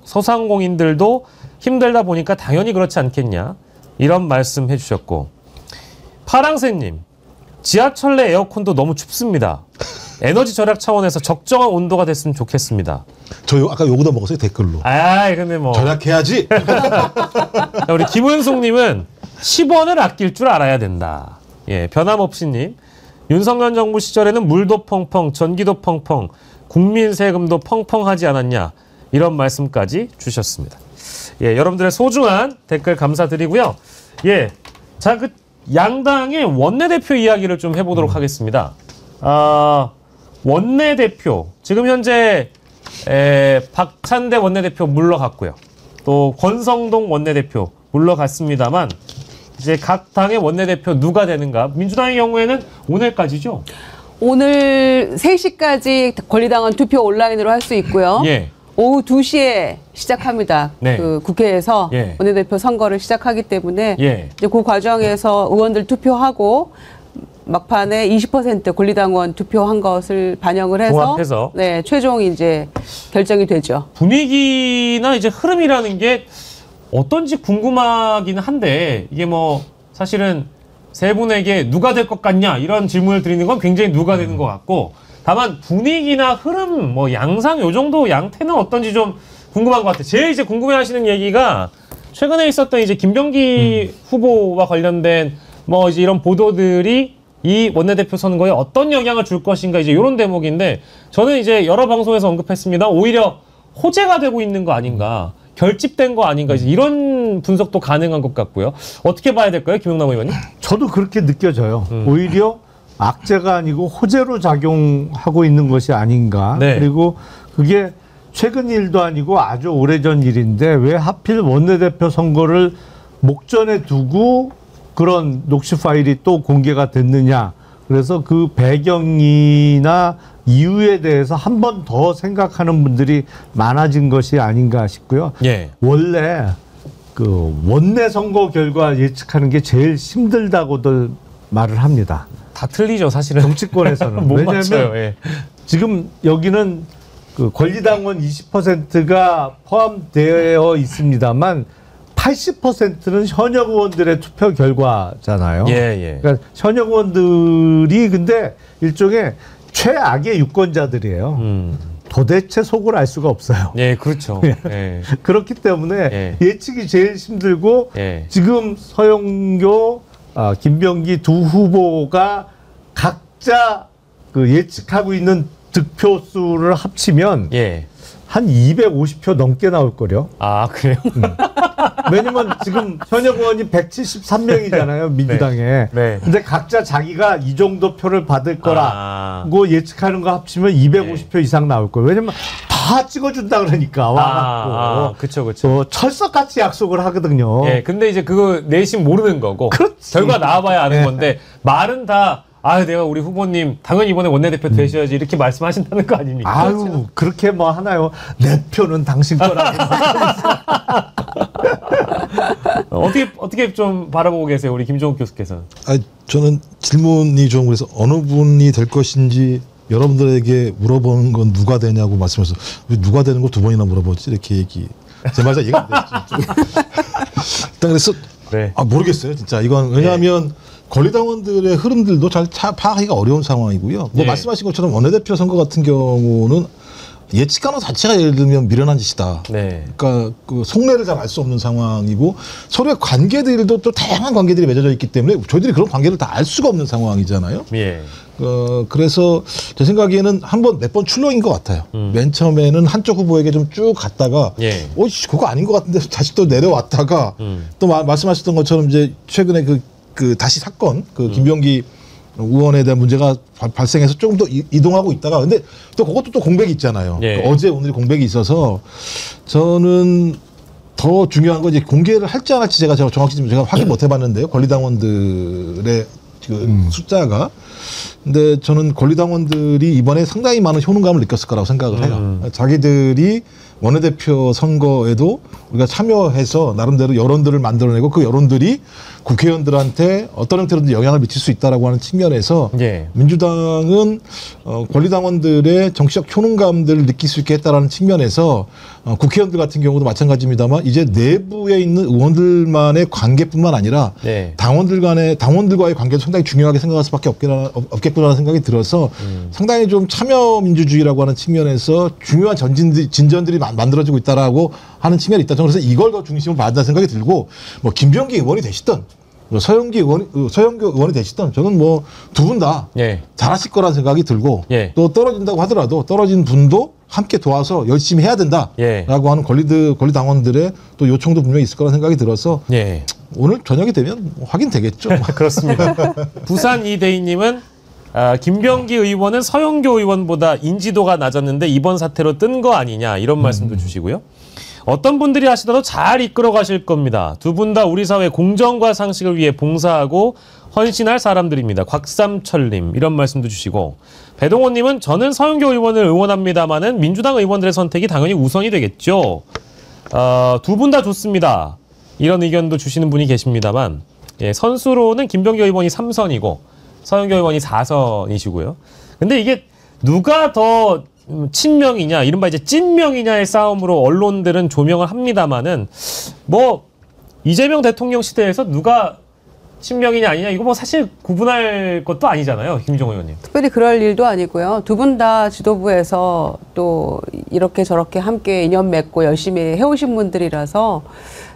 소상공인들도 힘들다 보니까 당연히 그렇지 않겠냐. 이런 말씀 해주셨고, 파랑새님, 지하철 내 에어컨도 너무 춥습니다. 에너지 절약 차원에서 적정한 온도가 됐으면 좋겠습니다. 저 아까 요거도 먹었어요, 댓글로. 근데 뭐 절약해야지. 우리 김은숙님은 10원을 아낄 줄 알아야 된다. 예, 변함없이님, 윤석열 정부 시절에는 물도 펑펑, 전기도 펑펑, 국민 세금도 펑펑하지 않았냐. 이런 말씀까지 주셨습니다. 예, 여러분들의 소중한 댓글 감사드리고요. 예, 자, 그 양당의 원내대표 이야기를 좀 해보도록 하겠습니다. 원내대표, 지금 현재 박찬대 원내대표 물러갔고요. 또 권성동 원내대표 물러갔습니다만 이제 각 당의 원내대표 누가 되는가? 민주당의 경우에는 오늘까지죠? 오늘 3시까지 권리당원 투표 온라인으로 할 수 있고요. 예. 오후 2시에 시작합니다. 네. 그 국회에서 예. 원내대표 선거를 시작하기 때문에 예. 이제 그 과정에서 의원들 투표하고 막판에 20% 권리당원 투표한 것을 반영을 해서 종합해서 네, 최종 이제 결정이 되죠. 분위기나 이제 흐름이라는 게 어떤지 궁금하기는 한데 이게 뭐 사실은 세 분에게 누가 될 것 같냐 이런 질문을 드리는 건 굉장히 누가 되는 것 같고 다만 분위기나 흐름 뭐 양상 요 정도 양태는 어떤지 좀 궁금한 것 같아요. 제일 이제 궁금해하시는 얘기가 최근에 있었던 이제 김병기 후보와 관련된 뭐 이제 이런 보도들이 이 원내대표 선거에 어떤 영향을 줄 것인가 이제 이런 대목인데 저는 이제 여러 방송에서 언급했습니다. 오히려 호재가 되고 있는 거 아닌가, 결집된 거 아닌가 이제 이런 분석도 가능한 것 같고요. 어떻게 봐야 될까요, 김용남 의원님? 저도 그렇게 느껴져요. 오히려 악재가 아니고 호재로 작용하고 있는 것이 아닌가. 네. 그리고 그게 최근 일도 아니고 아주 오래전 일인데 왜 하필 원내대표 선거를 목전에 두고 그런 녹취 파일이 또 공개가 됐느냐. 그래서 그 배경이나 이유에 대해서 한 번 더 생각하는 분들이 많아진 것이 아닌가 싶고요. 예. 원래 그 원내 선거 결과 예측하는 게 제일 힘들다고들 말을 합니다. 다 틀리죠, 사실은. 정치권에서는. 못 왜냐하면 맞춰요, 예. 지금 여기는 그 권리당원 20%가 포함되어 있습니다만 80%는 현역 의원들의 투표 결과잖아요. 예, 예. 그러니까 현역 의원들이 근데 일종의 최악의 유권자들이에요. 도대체 속을 알 수가 없어요. 예, 그렇죠. 예. 그렇기 때문에 예측이 제일 힘들고 예. 지금 서영교, 김병기 두 후보가 각자 그 예측하고 있는 득표수를 합치면 예. 한 250표 넘게 나올 거요. 아, 그래요? 왜냐면 지금 현역 의원이 173명이잖아요, 민주당에. 네. 근데 각자 자기가 이 정도 표를 받을 거라고 예측하는 거 합치면 250표 이상 나올 거예요. 왜냐면 다 다 찍어준다 그러니까 와갖고 그쵸, 그쵸. 철석같이 약속을 하거든요. 예, 근데 이제 그거 내심 모르는 거고. 그렇지. 결과 나와봐야 아는 네. 건데, 말은 다, 내가 우리 후보님, 당연히 이번에 원내대표 되셔야지, 이렇게 말씀하신다는 거 아닙니까? 아유, 그렇게 뭐 하나요? 내 표는 당신 거라고. 어떻게 좀 바라보고 계세요, 우리 김종욱 교수께서는? 저는 질문이 좀 그래서 어느 분이 될 것인지 여러분들에게 물어보는 건 누가 되냐고 말씀하셔서 누가 되는 걸 두 번이나 물어보지 이렇게 얘기. 제 말자 이해가 안 돼요. 일단 그래서 네. 모르겠어요, 진짜 이건 왜냐하면. 권리당원들의 흐름들도 잘 파악하기가 어려운 상황이고요. 뭐 말씀하신 것처럼 원내대표 선거 같은 경우는 예측 가능 자체가 예를 들면 미련한 짓이다. 그러니까 그 속내를 잘 알 수 없는 상황이고 서로의 관계들도 또 다양한 관계들이 맺어져 있기 때문에 저희들이 그런 관계를 다 알 수가 없는 상황이잖아요. 그래서 제 생각에는 몇 번 출렁인 것 같아요. 맨 처음에는 한쪽 후보에게 좀 쭉 갔다가 그거 아닌 것 같은데 다시 또 내려왔다가 또 말씀하셨던 것처럼 이제 최근에 그 다시 사건 김병기 의원에 대한 문제가 발생해서 조금 더 이동하고 있다가 근데 또 그것도 또 공백이 있잖아요. 어제 오늘 공백이 있어서 저는 더 중요한 건 이제 공개를 할지 안 할지 제가 정확히 제가 확인 못 해봤는데요. 권리당원들의 숫자가. 근데 저는 권리당원들이 이번에 상당히 많은 효능감을 느꼈을 거라고 생각을 해요. 자기들이 원내대표 선거에도 우리가 참여해서 나름대로 여론들을 만들어내고 그 여론들이 국회의원들한테 어떤 형태로든 영향을 미칠 수 있다라고 하는 측면에서 민주당은 권리당원들의 정치적 효능감들을 느낄 수 있게 했다라는 측면에서 국회의원들 같은 경우도 마찬가지입니다만 이제 내부에 있는 의원들만의 관계뿐만 아니라 당원들과의 관계도 상당히 중요하게 생각할 수밖에 없겠구나라는 생각이 들어서 상당히 좀 참여 민주주의라고 하는 측면에서 중요한 진전들이 만들어지고 있다라고 하는 측면이 있다. 저는 그래서 이걸 더 중심으로 봐야 한다는 생각이 들고 뭐 김병기 의원이 되시던 서영교 의원이 되시던 저는 뭐 두 분 다 잘하실 거라는 생각이 들고 또 떨어진다고 하더라도 떨어진 분도 함께 도와서 열심히 해야 된다라고 하는 권리당원들의 또 요청도 분명히 있을 거라는 생각이 들어서 오늘 저녁이 되면 확인되겠죠. 그렇습니다. 부산 이대희님은 김병기 의원은 서영교 의원보다 인지도가 낮았는데 이번 사태로 뜬 거 아니냐 이런 말씀도 주시고요. 어떤 분들이 하시더라도 잘 이끌어 가실 겁니다. 두 분 다 우리 사회 공정과 상식을 위해 봉사하고 헌신할 사람들입니다. 곽삼철님 이런 말씀도 주시고 배동호님은 저는 서영교 의원을 응원합니다마는 민주당 의원들의 선택이 당연히 우선이 되겠죠. 두 분 다 좋습니다. 이런 의견도 주시는 분이 계십니다만 선수로는 김병기 의원이 3선이고 서영교 의원이 4선이시고요. 근데 이게 누가 더 친명이냐, 이른바 이제 찐명이냐의 싸움으로 언론들은 조명을 합니다만은 뭐 이재명 대통령 시대에서 누가 친명이냐 아니냐 이거 뭐 사실 구분할 것도 아니잖아요, 김종호 의원님. 특별히 그럴 일도 아니고요. 두 분 다 지도부에서 또 이렇게 저렇게 함께 인연 맺고 열심히 해오신 분들이라서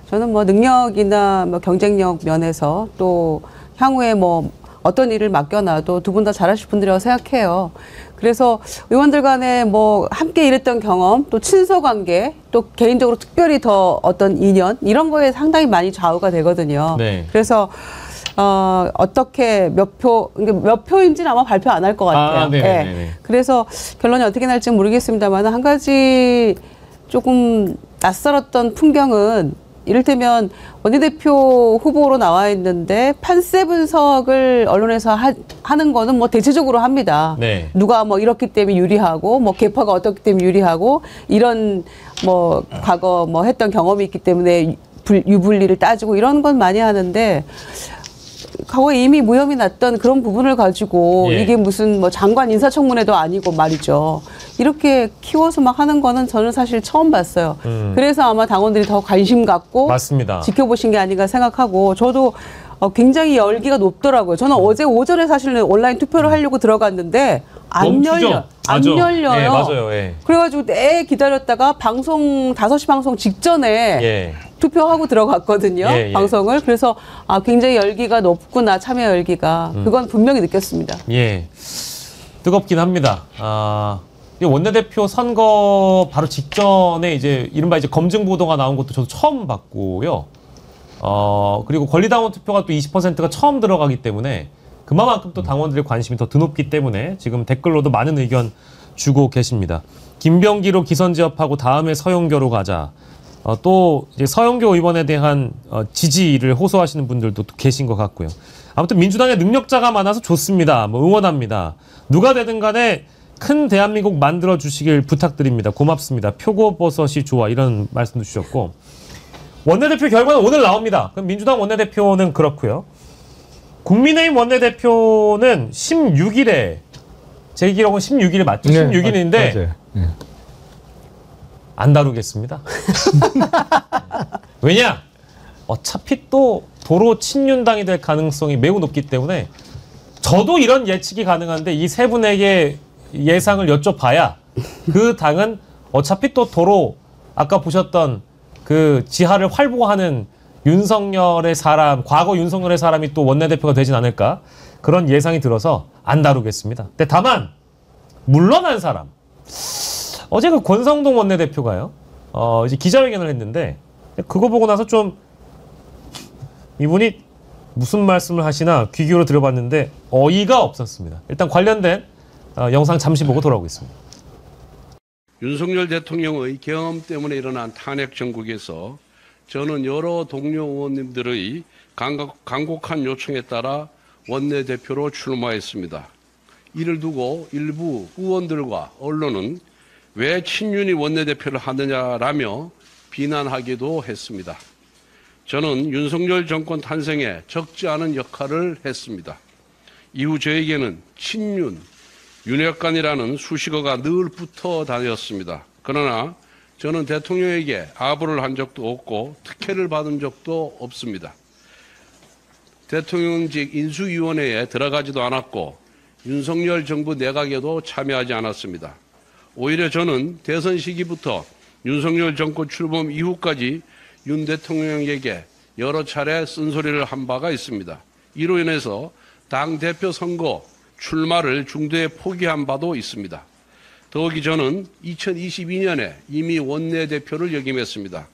저는 뭐 능력이나 뭐 경쟁력 면에서 또 향후에 뭐 어떤 일을 맡겨놔도 두 분 다 잘하실 분들이라고 생각해요. 그래서 의원들 간에 뭐 함께 일했던 경험, 또 친서 관계, 또 개인적으로 특별히 더 어떤 인연 이런 거에 상당히 많이 좌우가 되거든요. 그래서 어떻게 몇 표인지는 아마 발표 안 할 것 같아요. 그래서 결론이 어떻게 날지는 모르겠습니다만 한 가지 조금 낯설었던 풍경은 이를테면 원내대표 후보로 나와 있는데 판세 분석을 언론에서 하는 거는 뭐 대체적으로 합니다. 누가 뭐 이렇기 때문에 유리하고 뭐 계파가 어떻기 때문에 유리하고 이런 뭐 과거 뭐 했던 경험이 있기 때문에 유불리를 따지고 이런 건 많이 하는데 과거에 이미 무혐의 났던 그런 부분을 가지고 이게 무슨 뭐 장관 인사청문회도 아니고 말이죠. 이렇게 키워서 막 하는 거는 저는 사실 처음 봤어요. 그래서 아마 당원들이 더 관심 갖고 지켜보신 게 아닌가 생각하고 저도 굉장히 열기가 높더라고요. 저는 어제 오전에 사실은 온라인 투표를 하려고 들어갔는데 안 열려요. 맞아요. 그래가지고 기다렸다가 방송 5시 방송 직전에 투표하고 들어갔거든요. 방송을. 그래서 굉장히 열기가 높구나, 참여 열기가. 그건 분명히 느꼈습니다. 뜨겁긴 합니다. 원내대표 선거 바로 직전에 이제 이른바 이제 검증 보도가 나온 것도 저도 처음 봤고요. 그리고 권리당원 투표가 또 20%가 처음 들어가기 때문에 그만큼 또 당원들의 관심이 더 드높기 때문에 지금 댓글로도 많은 의견 주고 계십니다. 김병기로 기선제압하고 다음에 서영교로 가자. 또 이제 서영교 의원에 대한 지지를 호소하시는 분들도 또 계신 것 같고요. 아무튼 민주당에 능력자가 많아서 좋습니다. 뭐 응원합니다. 누가 되든 간에 큰 대한민국 만들어 주시길 부탁드립니다. 고맙습니다. 표고버섯이 좋아 이런 말씀도 주셨고 원내대표 결과는 오늘 나옵니다. 그럼 민주당 원내대표는 그렇고요. 국민의힘 원내대표는 16일에 제 기록은 16일 맞죠? 네, 16일인데 네. 안 다루겠습니다. 왜냐? 어차피 또 도로 친윤당이 될 가능성이 매우 높기 때문에 저도 이런 예측이 가능한데 이 세 분에게 예상을 여쭤봐야 그 당은 어차피 또 도로 아까 보셨던 그 지하를 활보하는 윤석열의 사람, 과거 윤석열의 사람이 또 원내대표가 되진 않을까 그런 예상이 들어서 안 다루겠습니다. 근데 다만 물러난 사람 어제 그 권성동 원내대표가요 이제 기자회견을 했는데 그거 보고 나서 좀 이분이 무슨 말씀을 하시나 귀 기울여 들어봤는데 어이가 없었습니다. 일단 관련된 영상 잠시 보고 돌아오겠습니다. 윤석열 대통령의 경험 때문에 일어난 탄핵 정국에서 저는 여러 동료 의원님들의 간곡한 요청에 따라 원내대표로 출마했습니다. 이를 두고 일부 의원들과 언론은 왜 친윤이 원내대표를 하느냐라며 비난하기도 했습니다. 저는 윤석열 정권 탄생에 적지 않은 역할을 했습니다. 이후 저에게는 친윤, 윤핵관이라는 수식어가 늘 붙어 다녔습니다. 그러나 저는 대통령에게 아부를 한 적도 없고 특혜를 받은 적도 없습니다. 대통령직 인수위원회에 들어가지도 않았고 윤석열 정부 내각에도 참여하지 않았습니다. 오히려 저는 대선 시기부터 윤석열 정권 출범 이후까지 윤 대통령에게 여러 차례 쓴소리를 한 바가 있습니다. 이로 인해서 당대표 선거 출마를 중도에 포기한 바도 있습니다. 더욱이 저는 2022년에 이미 원내대표를 역임했습니다.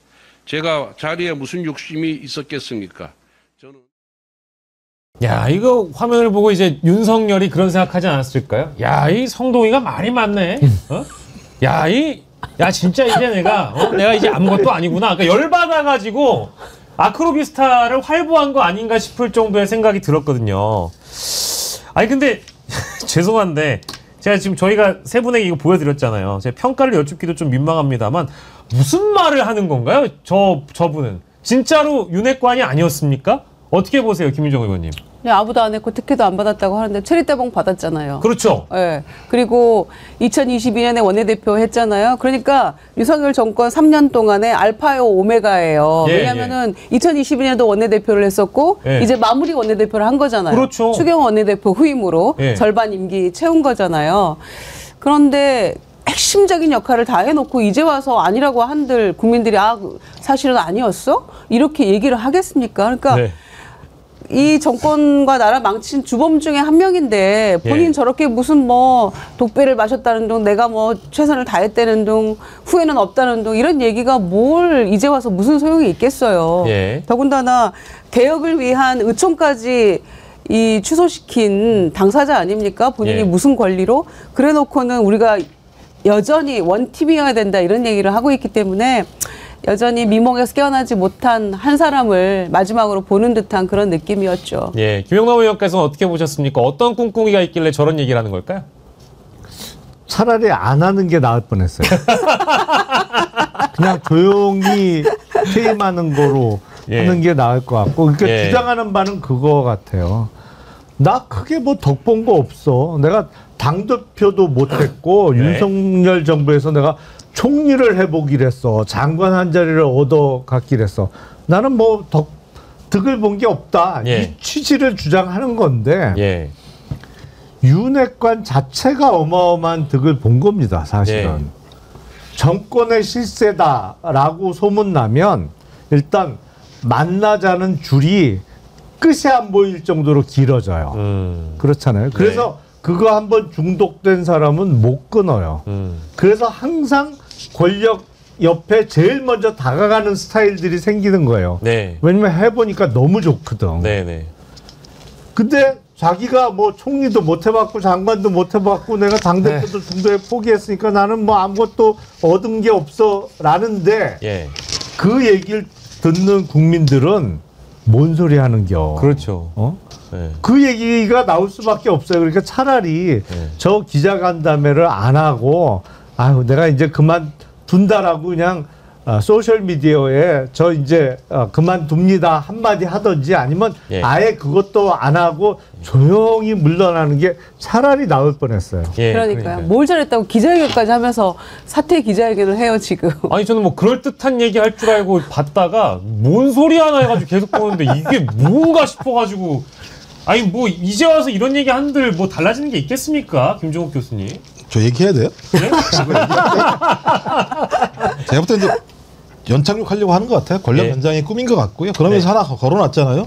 제가 자리에 무슨 욕심이 있었겠습니까? 저는 야, 이거 화면을 보고 이제 윤석열이 그런 생각하지 않았을까요? 야, 이 성동이가 말이 많네. 야, 진짜 이제 내가 이제 아무것도 아니구나. 그러니까 열받아가지고 아크로비스타를 활보한 거 아닌가 싶을 정도의 생각이 들었거든요. 아니, 근데 죄송한데 제가 지금 저희가 세 분에게 이거 보여드렸잖아요. 제가 평가를 여쭙기도 좀 민망합니다만 무슨 말을 하는 건가요? 저분은 진짜로 윤핵관이 아니었습니까? 어떻게 보세요, 김유정 의원님? 네, 아무도 안 했고 특혜도 안 받았다고 하는데 체리대봉 받았잖아요. 그렇죠. 네. 그리고 2022년에 원내대표 했잖아요. 그러니까 윤석열 정권 3년 동안에 알파요 오메가예요. 예, 왜냐하면은 2022년도 원내대표를 했었고 이제 마무리 원내대표를 한 거잖아요. 그렇죠. 추경 원내대표 후임으로 절반 임기 채운 거잖아요. 그런데 핵심적인 역할을 다 해놓고 이제 와서 아니라고 한들 국민들이 사실은 아니었어? 이렇게 얘기를 하겠습니까? 그러니까 이 정권과 나라 망친 주범 중에 한 명인데 본인 저렇게 무슨 뭐 독배를 마셨다는 둥 내가 뭐 최선을 다했다는 둥 후회는 없다는 둥 이런 얘기가 뭘 이제 와서 무슨 소용이 있겠어요. 더군다나 개혁을 위한 의총까지 이 취소시킨 당사자 아닙니까? 본인이 무슨 권리로? 그래 놓고는 우리가 여전히 원팀이어야 된다 이런 얘기를 하고 있기 때문에 여전히 미몽에서 깨어나지 못한 한 사람을 마지막으로 보는 듯한 그런 느낌이었죠. 예, 김영남 의원께서는 어떻게 보셨습니까? 어떤 꿍꿍이가 있길래 저런 얘기를 하는 걸까요? 차라리 안 하는 게 나을 뻔했어요. 그냥 조용히 퇴임하는 거로 하는 게 나을 것 같고 그러니까 주장하는 바는 그거 같아요. 나 크게 뭐 덕본 거 없어. 내가 당대표도 못했고 윤석열 정부에서 내가 총리를 해보기로 했어. 장관 한 자리를 얻어갔기로 했어. 나는 뭐 득을 본 게 없다. 이 취지를 주장하는 건데 윤핵관 자체가 어마어마한 득을 본 겁니다. 사실은. 정권의 실세다라고 소문나면 일단 만나자는 줄이 끝이 안 보일 정도로 길어져요. 그렇잖아요. 그래서 그거 한번 중독된 사람은 못 끊어요. 그래서 항상 권력 옆에 제일 먼저 다가가는 스타일들이 생기는 거예요. 왜냐면 해보니까 너무 좋거든. 근데 자기가 뭐 총리도 못 해봤고 장관도 못 해봤고 내가 당대표도 중도에 포기했으니까 나는 뭐 아무것도 얻은 게 없어 라는데 그 얘기를 듣는 국민들은 뭔 소리 하는겨. 그렇죠. 그 얘기가 나올 수밖에 없어요. 그러니까 차라리 저 기자간담회를 안 하고 아유 내가 이제 그만둔다라고 그냥 소셜미디어에 저 이제 그만둡니다 한마디 하든지 아니면 아예 그것도 안 하고 조용히 물러나는 게 차라리 나을 뻔했어요. 그러니까요. 뭘 잘했다고 기자회견까지 하면서 사퇴 기자회견을 해요 지금. 아니 저는 뭐 그럴듯한 얘기 할 줄 알고 봤다가 뭔 소리 하나 해가지고 계속 보는데 이게 뭔가 싶어가지고 아니 뭐 이제 와서 이런 얘기 한들 뭐 달라지는 게 있겠습니까? 김종욱 교수님. 저 얘기해야 돼요? 제가 볼 때 이제 연착륙하려고 하는 것 같아요. 권력 연장의 꿈인 것 같고요. 그러면서 하나 걸어놨잖아요.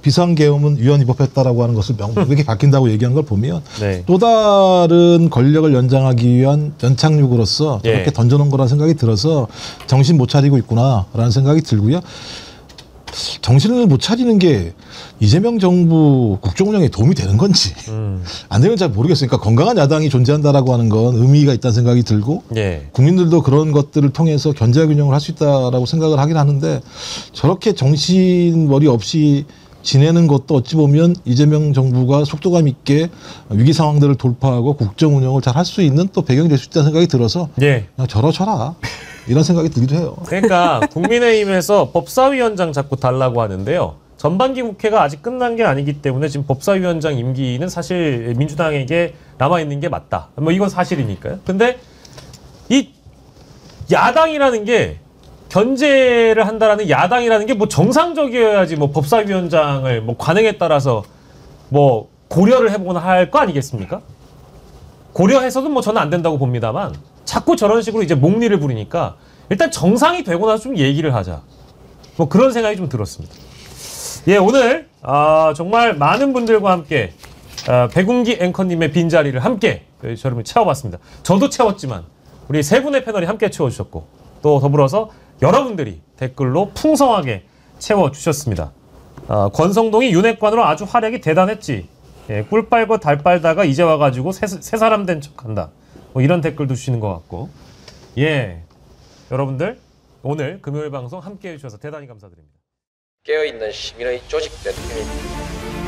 비상계엄은 위헌 위법했다라고 하는 것을 명백히 밝힌다고 얘기한 걸 보면 또 다른 권력을 연장하기 위한 연착륙으로서 저렇게 던져놓은 거라는 생각이 들어서 정신 못 차리고 있구나라는 생각이 들고요. 정신을 못 차리는 게 이재명 정부 국정운영에 도움이 되는 건지 안 되는 잘 모르겠어요. 그러니까 건강한 야당이 존재한다라고 하는 건 의미가 있다는 생각이 들고 국민들도 그런 것들을 통해서 견제균형을 할 수 있다라고 생각을 하긴 하는데 저렇게 정신머리 없이 지내는 것도 어찌 보면 이재명 정부가 속도감 있게 위기 상황들을 돌파하고 국정 운영을 잘 할 수 있는 또 배경이 될 수 있다는 생각이 들어서 그냥 저러쳐라 이런 생각이 들기도 해요. 그러니까 국민의힘에서 법사위원장 자꾸 달라고 하는데요. 전반기 국회가 아직 끝난 게 아니기 때문에 지금 법사위원장 임기는 사실 민주당에게 남아있는 게 맞다. 뭐 이건 사실이니까요. 근데 이 야당이라는 게 견제를 한다라는 야당이라는 게 뭐 정상적이어야지 뭐 법사위원장을 뭐 관행에 따라서 뭐 고려를 해보거나 할 거 아니겠습니까? 고려해서도 뭐 저는 안 된다고 봅니다만 자꾸 저런 식으로 이제 목리를 부리니까 일단 정상이 되고 나서 좀 얘기를 하자. 뭐 그런 생각이 좀 들었습니다. 오늘 정말 많은 분들과 함께 백운기 앵커님의 빈자리를 함께 저를 채워봤습니다. 저도 채웠지만 우리 세 분의 패널이 함께 채워주셨고 또 더불어서 여러분들이 댓글로 풍성하게 채워주셨습니다. 권성동이 윤핵관으로 아주 활약이 대단했지. 꿀 빨고 달 빨다가 이제 와가지고 새 사람 된 척한다. 뭐 이런 댓글도 주시는 것 같고 여러분들 오늘 금요일 방송 함께해 주셔서 대단히 감사드립니다. 깨어있는 시민의 조직된 힘입니다.